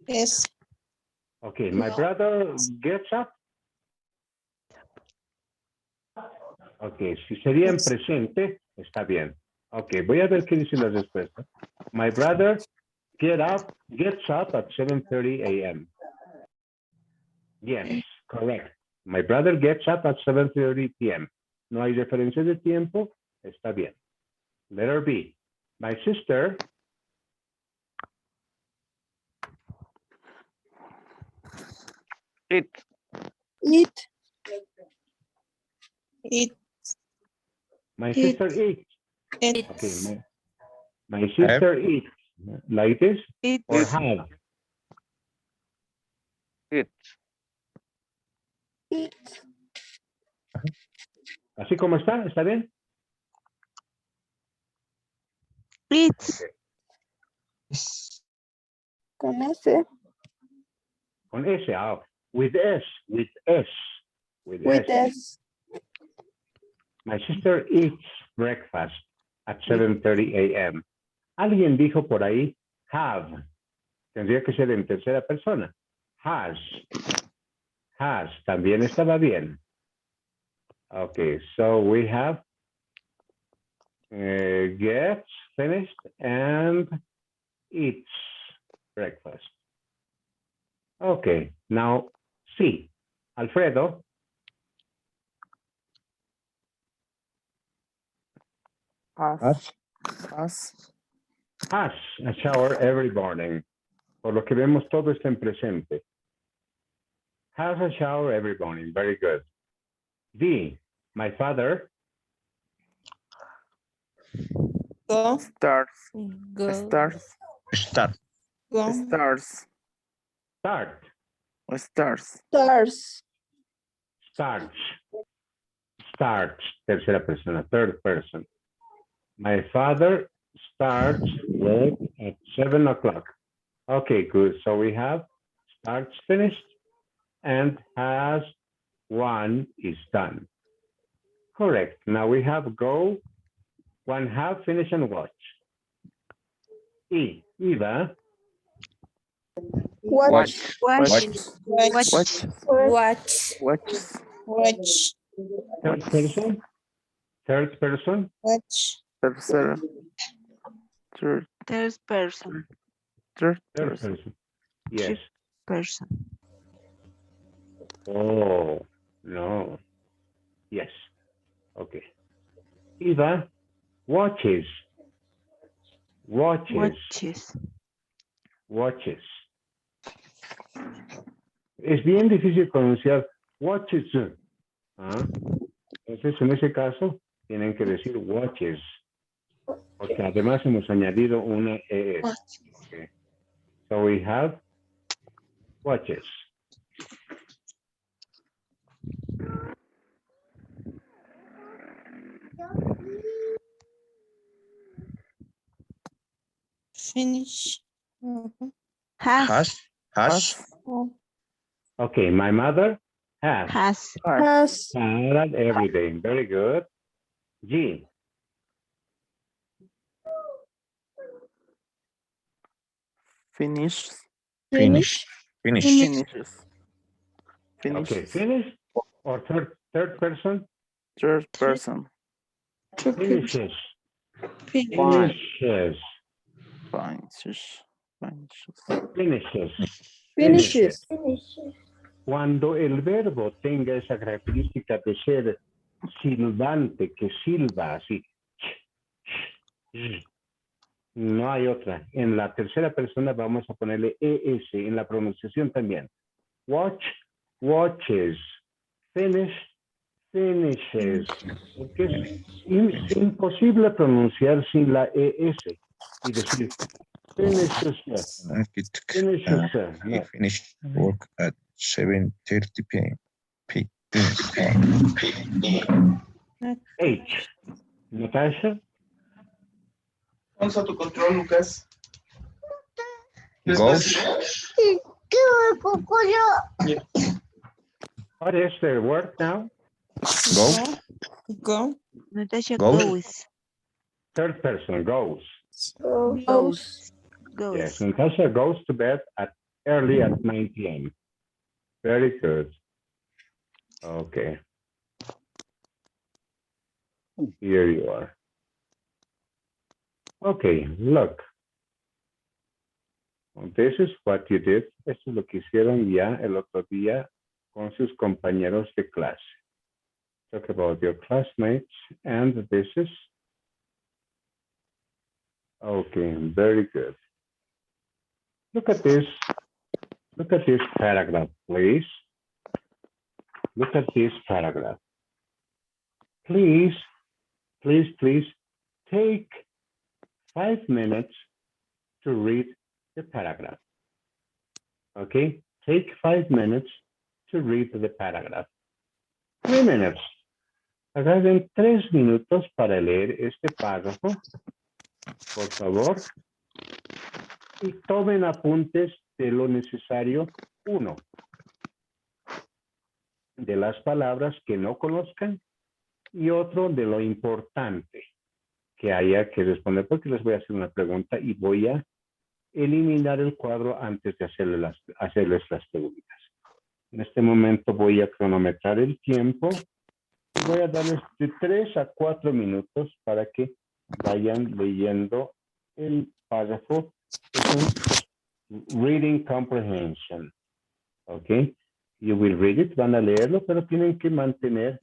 Yes. Okay, my brother gets up. Okay, si sería en presente, está bien. Okay, voy a ver qué dice la respuesta. My brother gets up at 7:30 a.m. Yes, correct. My brother gets up at 7:30 p.m. No hay diferencia de tiempo, está bien. Letter B. My sister It. Eat. It. My sister eats. It. Okay, my sister eats. Like this It. or have. It. Eat. Así como está bien. Eats. Con S. Con S, with S, with S. With S. S. My sister eats breakfast at 7:30 a.m. Alguien dijo por ahí have. Tendría que ser en tercera persona. Has. Has. También estaba bien. Okay, so we have gets finished and eats breakfast. Okay, now C. Alfredo Has. Has. has a shower every morning. Por lo que vemos, todo está en presente. Has a shower every morning. Very good. D. My father Go. Starts. Go. Starts. Start. Go. Starts. start. Starts. Stars. Starts. Starts. Tercera persona. Third person. My father starts work at 7 o'clock. Okay, good. So we have starts finished and has one is done. Correct. Now we have go, one have, finish, and watch. E. Eva Watch. Watch. Watch. Watch. Watch. Watch. Watch. Third person. Third person. Watch. Tercera. Third. Third person. Third Third person. person. Yes. Person. Oh, no. Yes. Okay. Eva watches. Watches. Watches. Watches. Es bien difícil pronunciar watches. ¿Ah? Entonces, en ese caso, tienen que decir watches. Porque además hemos añadido una ES. Okay. So we have watches. Finish. Mhm. Has. Has. Okay, my mother has. Has. Has. Salad every day. Very good. G. Finish. Finish. Finish. Finishes. Okay, Finishes. finish or third person? Third person. Finishes. Fine. Finishes. Finishes. Finishes. Finishes. Finishes. Cuando el verbo tenga esa característica de ser silbante, que silba así, no hay otra. En la tercera persona vamos a ponerle ES en la pronunciación también. Watch, watches. Finish, finishes. Porque es imposible pronunciar sin la ES y decir finishes. Finishes. He No. finished work at 7:30 p.m. H. Natasha. Vamos a tu control, Lucas. Goes. What is the word now? Go. Go. Natasha Goes. goes. Third person goes. Goes. Yes, Goes. Natasha goes to bed early at 9 p.m. Very good. Okay. Here you are. Okay, look. This is what you did. Esto es lo que hicieron ya el otro día con sus compañeros de clase. Talk about your classmates and this is. Okay, very good. Look at this. Look at this paragraph, please. Look at this paragraph. Please, please, please take 5 minutes to read the paragraph. Okay, take 5 minutes to read the paragraph. 3 minutes. Agarren 3 minutos para leer este párrafo, por favor, y tomen apuntes de lo necesario. 1, de las palabras que no conozcan y otro de lo importante que haya que responder, porque les voy a hacer una pregunta y voy a eliminar el cuadro antes de hacerles las preguntas. En este momento voy a cronometrar el tiempo y voy a darles de 3 a 4 minutos para que vayan leyendo el párrafo. Es un reading comprehension. ¿Ok? You will read it, van a leerlo, pero tienen que mantener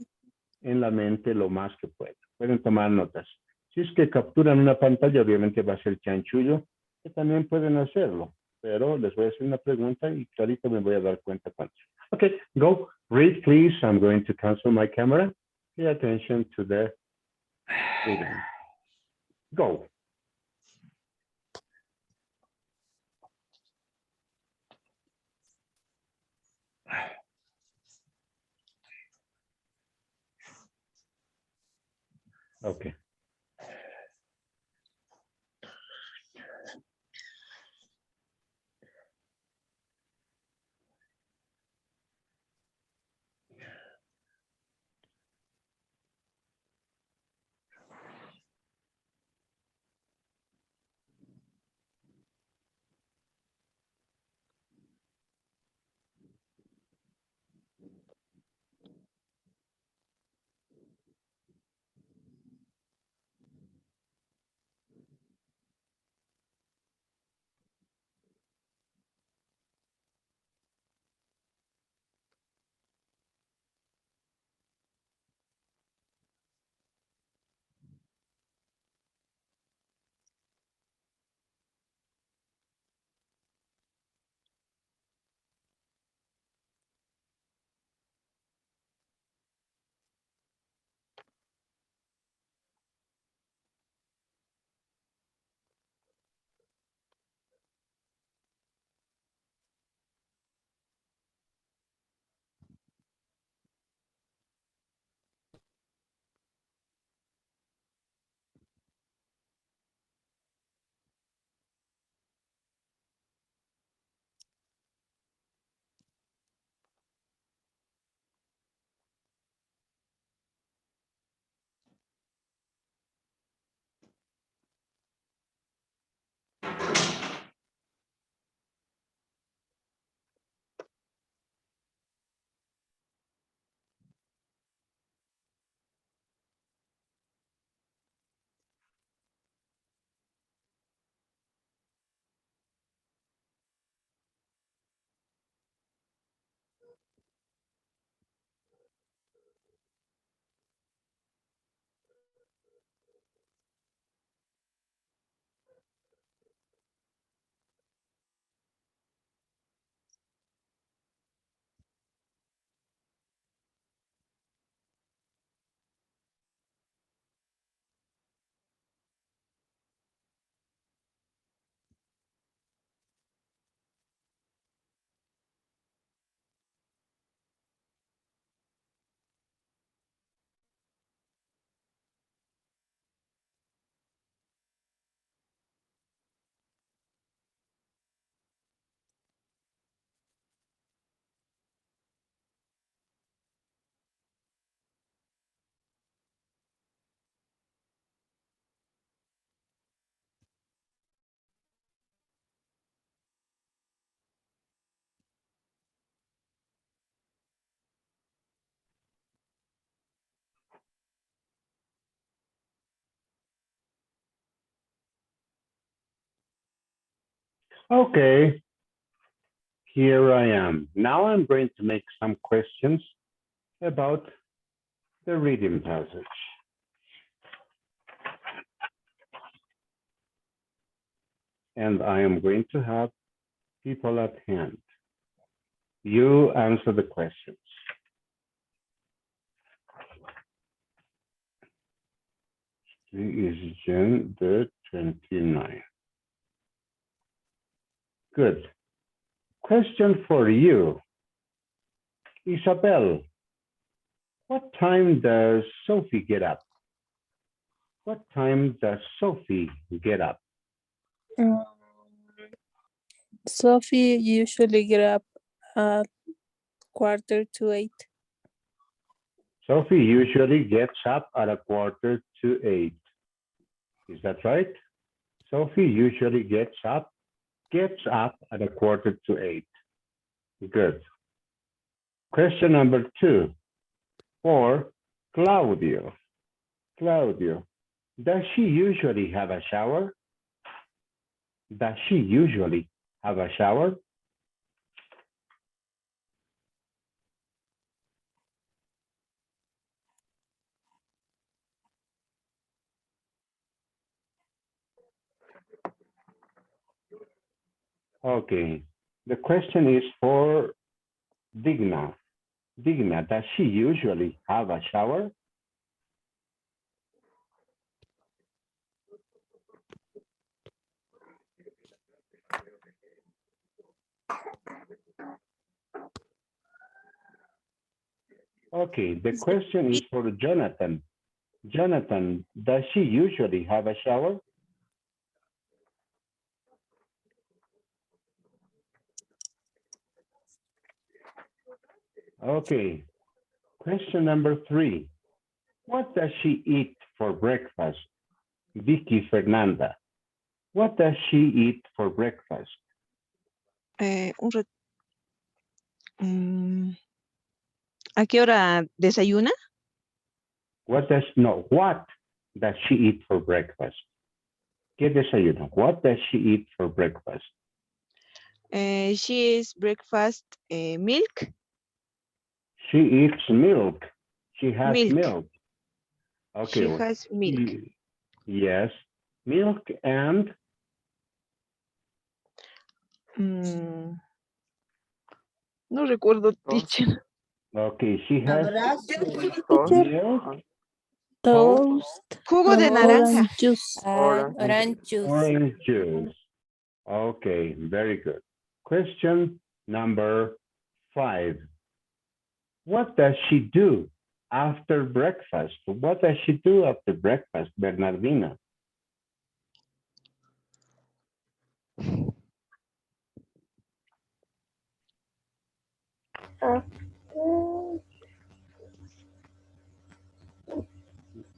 en la mente lo más que puedan. Pueden tomar notas. Si es que capturan una pantalla, obviamente va a ser chanchullo, que también pueden hacerlo. Pero les voy a hacer una pregunta y clarito me voy a dar cuenta cuánto. Okay, go, read please. I'm going to cancel my camera. Pay attention to the reading. Go. Okay. Okay, here I am. Now I'm going to make some questions about the reading passage. And I am going to have people at hand. You answer the questions. Today is June the 29th. Good. Question for you. Isabel, what time does Sophie get up? What time does Sophie get up? Sophie usually get up at 7:45. Sophie usually gets up at 7:45. Is that right? Sophie usually gets up at 7:45. Good. Question number 2 for Claudio. Claudio, does she usually have a shower? Does she usually have a shower? Okay. The question is for Digna. Digna, does she usually have a shower? Okay, the question is for Jonathan. Jonathan, does she usually have a shower? Okay, question number 3. What does she eat for breakfast? Vicky Fernanda, what does she eat for breakfast? ¿A qué hora desayuna? What does she eat for breakfast? ¿Qué desayuno? What does she eat for breakfast? She eats breakfast milk. She eats milk. She has Milk. milk. Okay. She has milk. Yes. Milk and No recuerdo, teacher. okay, she has Toast. milk, Toast Jugo de and naranja. orange juice. Orange juice. orange juice. Okay, very good. Question number 5. What does she do after breakfast? What does she do after breakfast, Bernardina?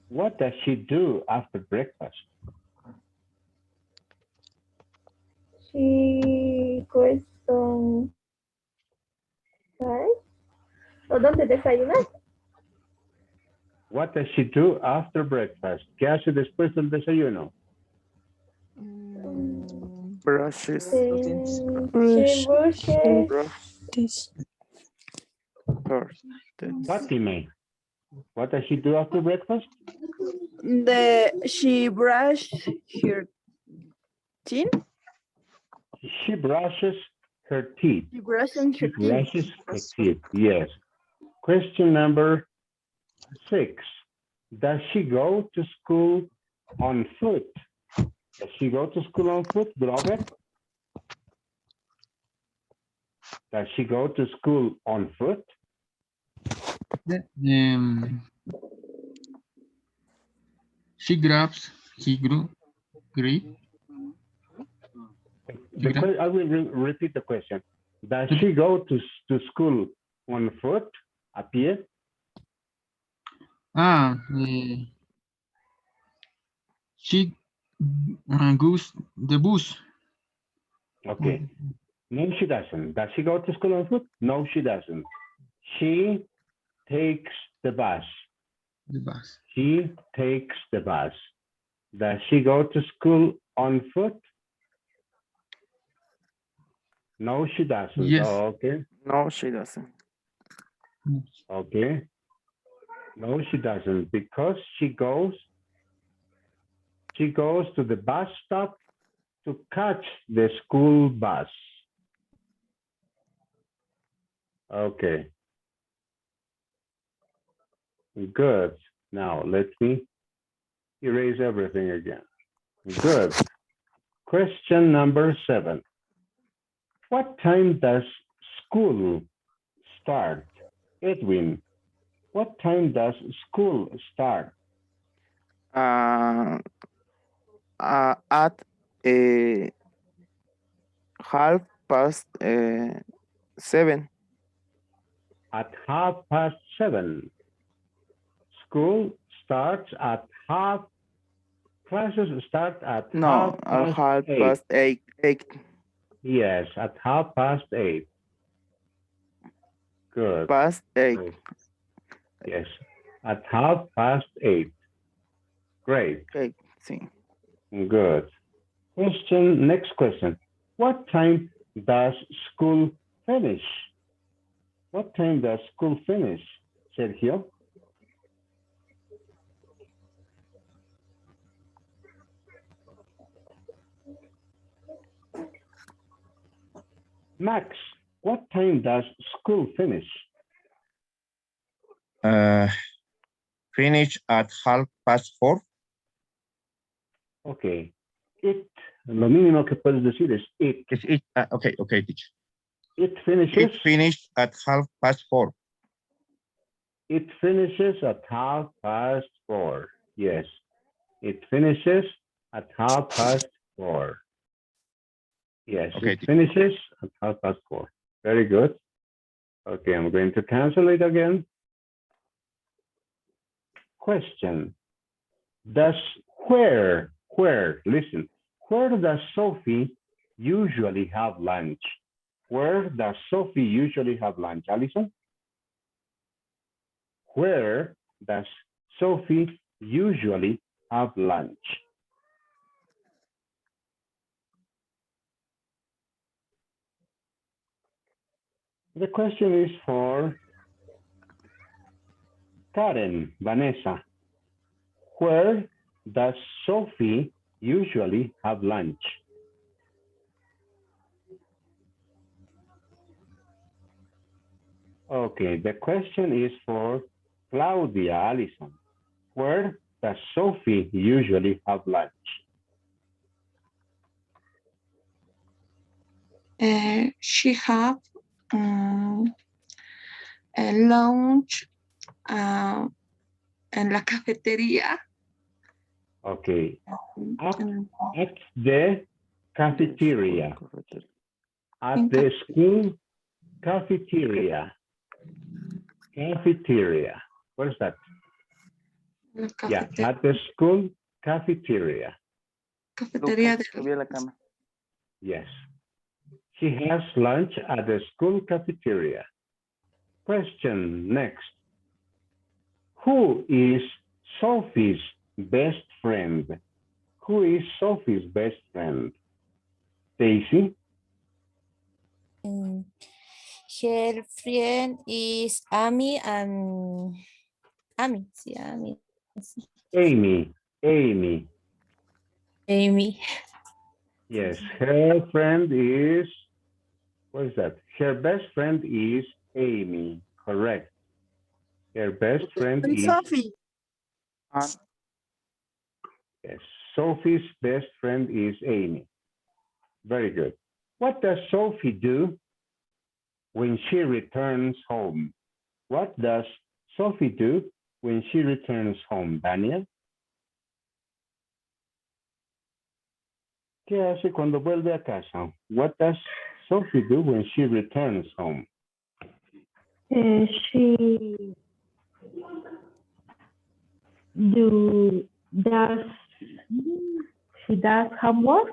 What does she do after breakfast? She goes some rice. ¿O dónde desayunas? What does she do after breakfast? ¿Qué hace después del desayuno? Brushes. She brushes Brush. First. Fatime, what does she do after breakfast? she brush her teeth. She brushes her teeth. She brushes She brushes her teeth, yes. Question number 6. Does she go to school on foot? Does she go to school on foot, Glover? Does she go to school on foot? She grabs, he grew, great. I will repeat the question. Does she go to school on foot, a pie? She goes the bus. Okay. No, she doesn't. Does she go to school on foot? No, she doesn't. She takes the bus. The bus. She takes the bus. Does she go to school on foot? No, she doesn't. Yes. Oh, okay. No, she doesn't. Okay. No, she doesn't because she goes to the bus stop to catch the school bus. Okay. Good. Now let me erase everything again. Good. Question number 7. What time does school start? Edwin, what time does school start? At 7:30. At 7:30. School starts at classes start at No, at 8:30. 8. Yes, at 8:30. Good. Past 8. Good. Yes, at 8:30. Great. 8, sí. Good. Next question. What time does school finish? What time does school finish, Sergio? Max, what time does school finish? Finish at 4:30. Okay. Lo mínimo que puedes decir es it. Okay, teacher. It finishes. It finished at 4:30. It finishes at 4:30. Yes. It finishes at 4:30. Yes, Okay, it finishes at 4:30. Very good. Okay, I'm going to cancel it again. Question. Listen, where does Sophie usually have lunch? Where does Sophie usually have lunch, Alison? Where does Sophie usually have lunch? The question is for Karen, Vanessa. Where does Sophie usually have lunch? Okay, the question is for Claudia, Allison. Where does Sophie usually have lunch? She have a lunch en la cafetería. Okay, at the cafeteria. At the school cafeteria. Cafeteria. What is that? Yeah, at the school cafeteria. Cafetería Subí a la cama. Yes. She has lunch at the school cafeteria. Question next. Who is Sophie's best friend? Who is Sophie's best friend? Daisy? Her friend is Amy and Amy. Sí, Amy. Amy. Amy. Yes, her friend is, what is that? Her best friend is Amy. Correct. Her best friend And is Sophie. Yes, Sophie's best friend is Amy. Very good. What does Sophie do when she returns home? What does Sophie do when she returns home, Daniel? ¿Qué hace cuando vuelve a casa? What does Sophie do when she returns home? She does homework.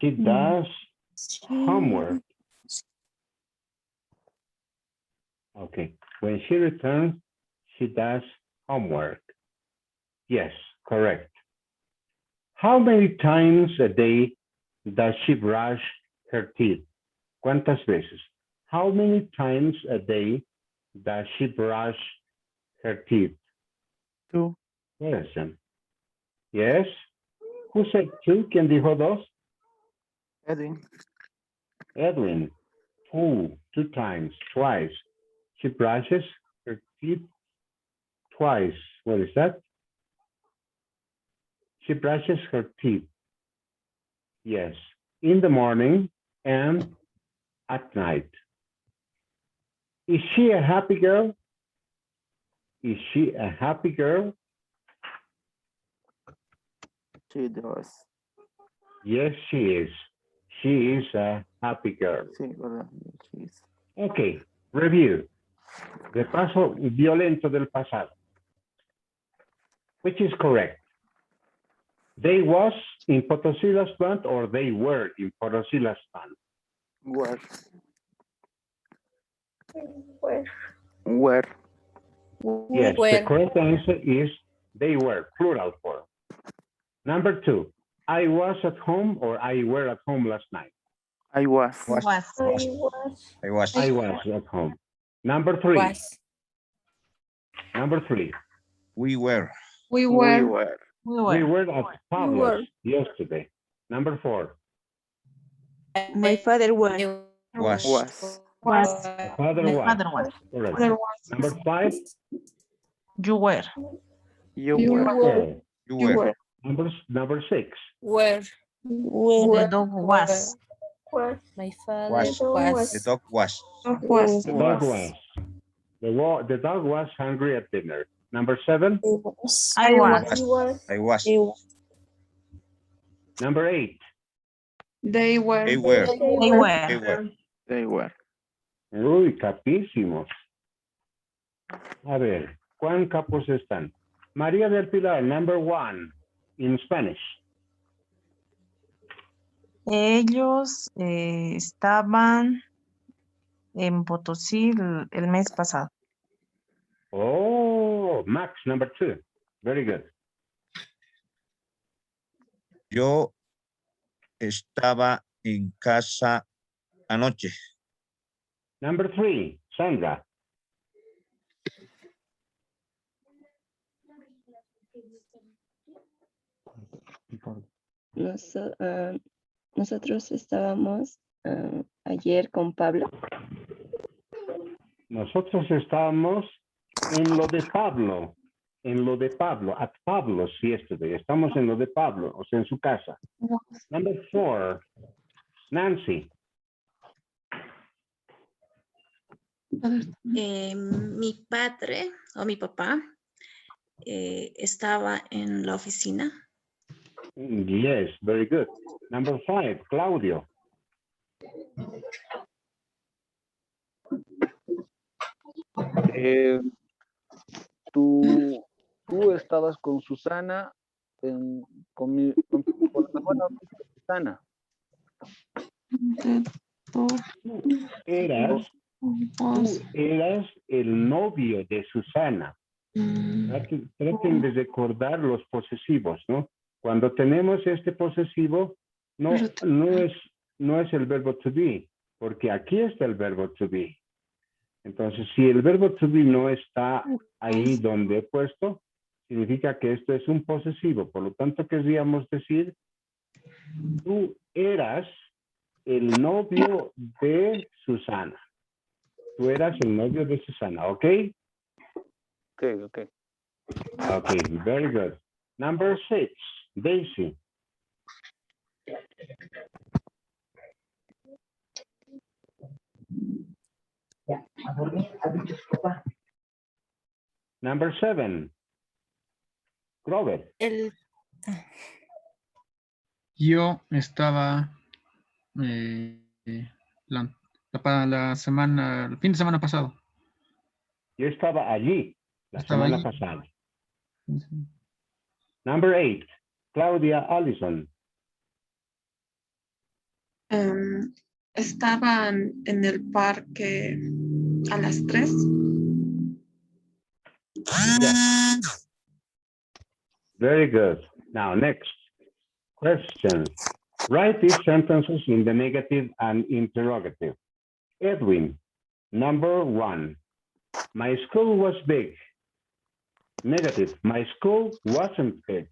She does homework. Okay. When she returns, she does homework. Yes, correct. How many times a day does she brush her teeth? ¿Cuántas veces? How many times a day does she brush her teeth? 2. Question. Yes. Who said 2? ¿Quién dijo 2? Edwin. Edwin. 2 times, twice. She brushes her teeth twice. What is that? She brushes her teeth. Yes. In the morning and at night. Is she a happy girl? Is she a happy girl? She does. Yes, she is. She is a happy girl. Sí, ¿verdad? She is. Okay, review. Repaso violento del pasado. Which is correct? They was in Potosí last month or they were in Potosí last month? Where? Where? Where? Yes, the Where? correct answer is they were, plural form. Number 2, I was at home or I were at home last night. I was. I was. I was at home. Number 3, Was. We were. We We were. were. we were at Pablo's yesterday. Number 4, My father was. Was. Was. the father was. Correct. There was. Number 5, You were. were. You were. Number 6, Where? Where? Was. Was. My father Was. was. The dog was. Was. the dog was. The dog was hungry at dinner. Number 7, I was. I was. number 8, They were. They were. They were. They were. They were. uy, capísimos. A ver, ¿cuán capos están? María del Pilar, number 1, in Spanish. Ellos estaban en Potosí el mes pasado. Oh, Max, number 2. Very good. Yo estaba en casa anoche. Number 3, Sandra. Nosotros estábamos ayer con Pablo. Nosotros estábamos en lo de Pablo. At Pablo's yesterday. Estamos en lo de Pablo, o sea, en su casa. Number 4, Nancy. Mi padre o mi papá estaba en la oficina. Yes, very good. Number 5, Claudio. Tú estabas con Susana, con la mejor amiga de Susana. Tú eras el novio de Susana. Traten de recordar los posesivos, ¿no? Cuando tenemos este posesivo, no es el verbo to be, porque aquí está el verbo to be. Entonces, si el verbo to be no está ahí donde he puesto, significa que esto es un posesivo. Por lo tanto, querríamos decir, tú eras el novio de Susana. Tú eras el novio de Susana, ¿ok? Ok. Ok, very good. Number 6, Daisy. Number 7, Robert. Yo estaba el fin de semana pasado. Yo estaba allí la Estaba semana allí. pasada. Number 8, Claudia Allison. Estaban en el parque a las 3. Yes. Very good. Now, next question. Write these sentences in the negative and interrogative. Edwin, number 1. My school was big. Negative, my school wasn't big.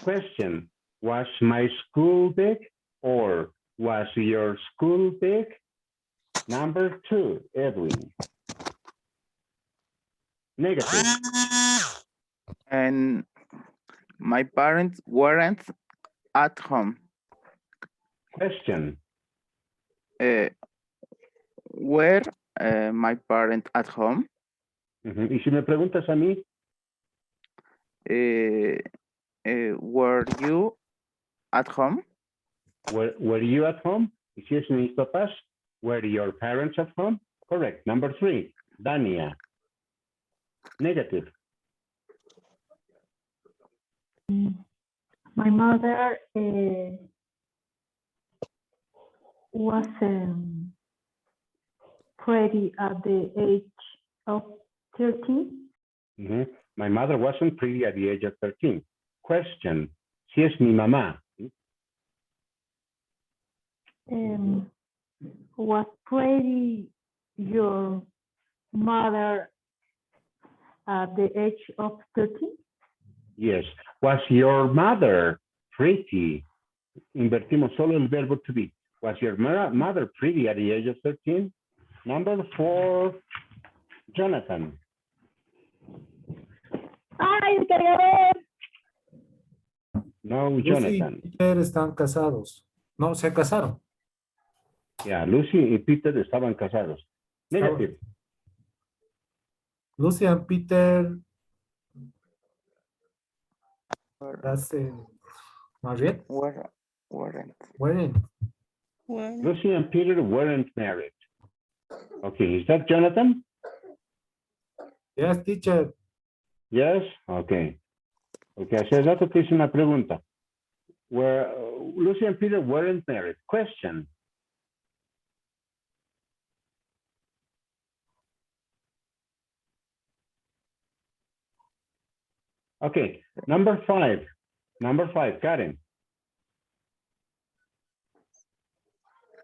Question, was my school big or was your school big? Number 2, Edwin. Negative. And my parents weren't at home. Question. Were my parents at home? Y si me preguntas a mí, were you at home? were you at home? Y si es mis papás, were your parents at home? Correct. Number 3, Dania. Negative. My mother was pretty at the age of 13. My mother wasn't pretty at the age of 13. Question, si es mi mamá. Was pretty your mother at the age of 13? Yes. Was your mother pretty? Invertimos solo el verbo to be. Was your mother pretty at the age of 13? Number 4, Jonathan. ¡Ay, el cargador! No, Lucy Jonathan. y Peter están casados. No, se casaron. Yeah, Lucy y Peter estaban casados. Negative. Lucy and Peter married? Weren't. Lucy and Peter weren't married. Okay, is that Jonathan? Yes, teacher. Yes? Okay. Okay, hace rato te hice una pregunta. Where Lucy and Peter weren't married. Question. Okay, number 5. Number 5, Karen.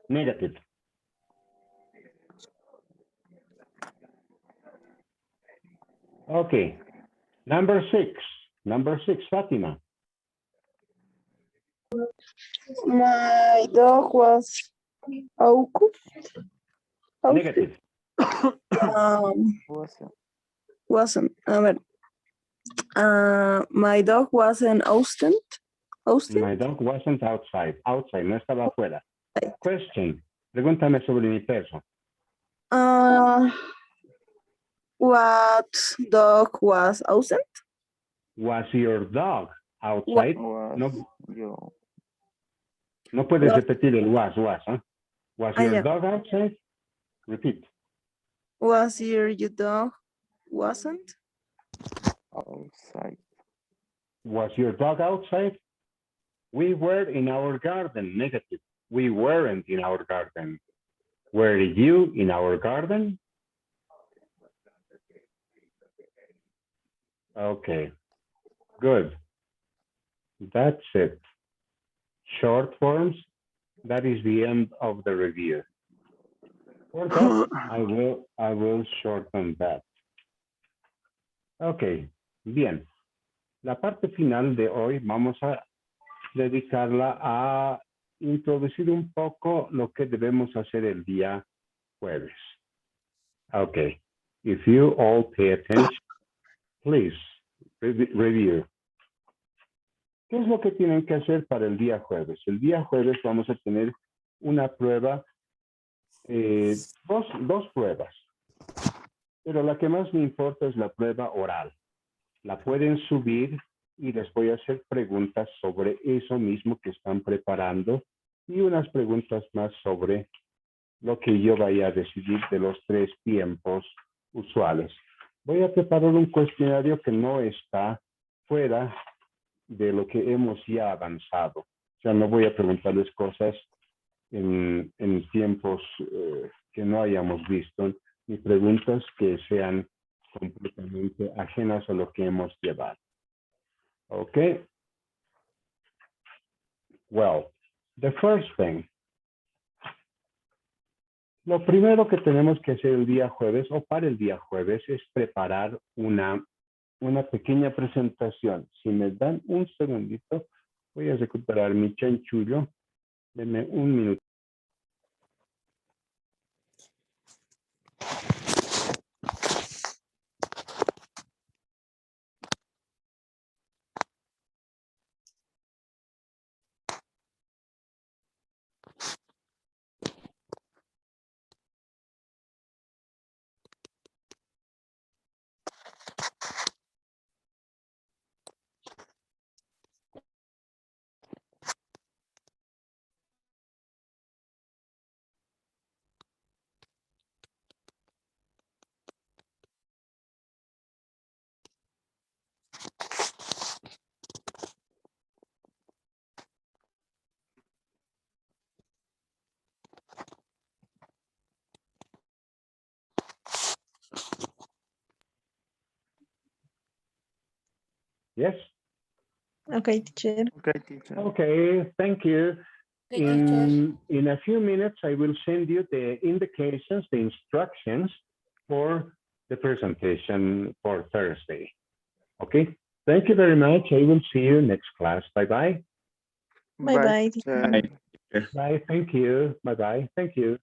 Negative. Okay, number 6. Number 6, Fatima. My dog was Negative. Wasn't. A ver. My dog wasn't Austin. My dog wasn't outside. Outside, no estaba afuera. Question. Pregúntame sobre mi perro. What dog was absent? Was your dog outside? No, no puedes Was- repetir el was, ¿eh? Was your yeah. dog outside? Repeat. Was your dog wasn't? Outside. Was your dog outside? We were in our garden. Negative. We weren't in our garden. Were you in our garden? Okay, good. That's it. Short forms, that is the end of the review. For that, I will shorten that. Ok, bien. La parte final de hoy vamos a dedicarla a introducir un poco lo que debemos hacer el día jueves. Okay, if you all pay attention, please review. ¿Qué es lo que tienen que hacer para el día jueves? El día jueves vamos a tener una prueba, dos pruebas, pero la que más me importa es la prueba oral. La pueden subir y les voy a hacer preguntas sobre eso mismo que están preparando y unas preguntas más sobre lo que yo vaya a decidir de los 3 tiempos usuales. Voy a preparar un cuestionario que no está fuera de lo que hemos ya avanzado. O sea, no voy a preguntarles cosas en tiempos que no hayamos visto, ni preguntas que sean completamente ajenas a lo que hemos llevado. Okay. Well, The first thing. Lo primero que tenemos que hacer el día jueves o para el día jueves es preparar una pequeña presentación. Si me dan un segundito, voy a recuperar mi chanchullo. Denme un minuto. Yes? Okay, teacher. Okay, teacher. Okay, thank you. Okay, teacher. In a few minutes, I will send you the indications, the instructions for the presentation for Thursday. Okay, thank you very much. I will see you next class. Bye-bye. Bye-bye, teacher. teacher. Bye, thank you. Bye-bye, thank you.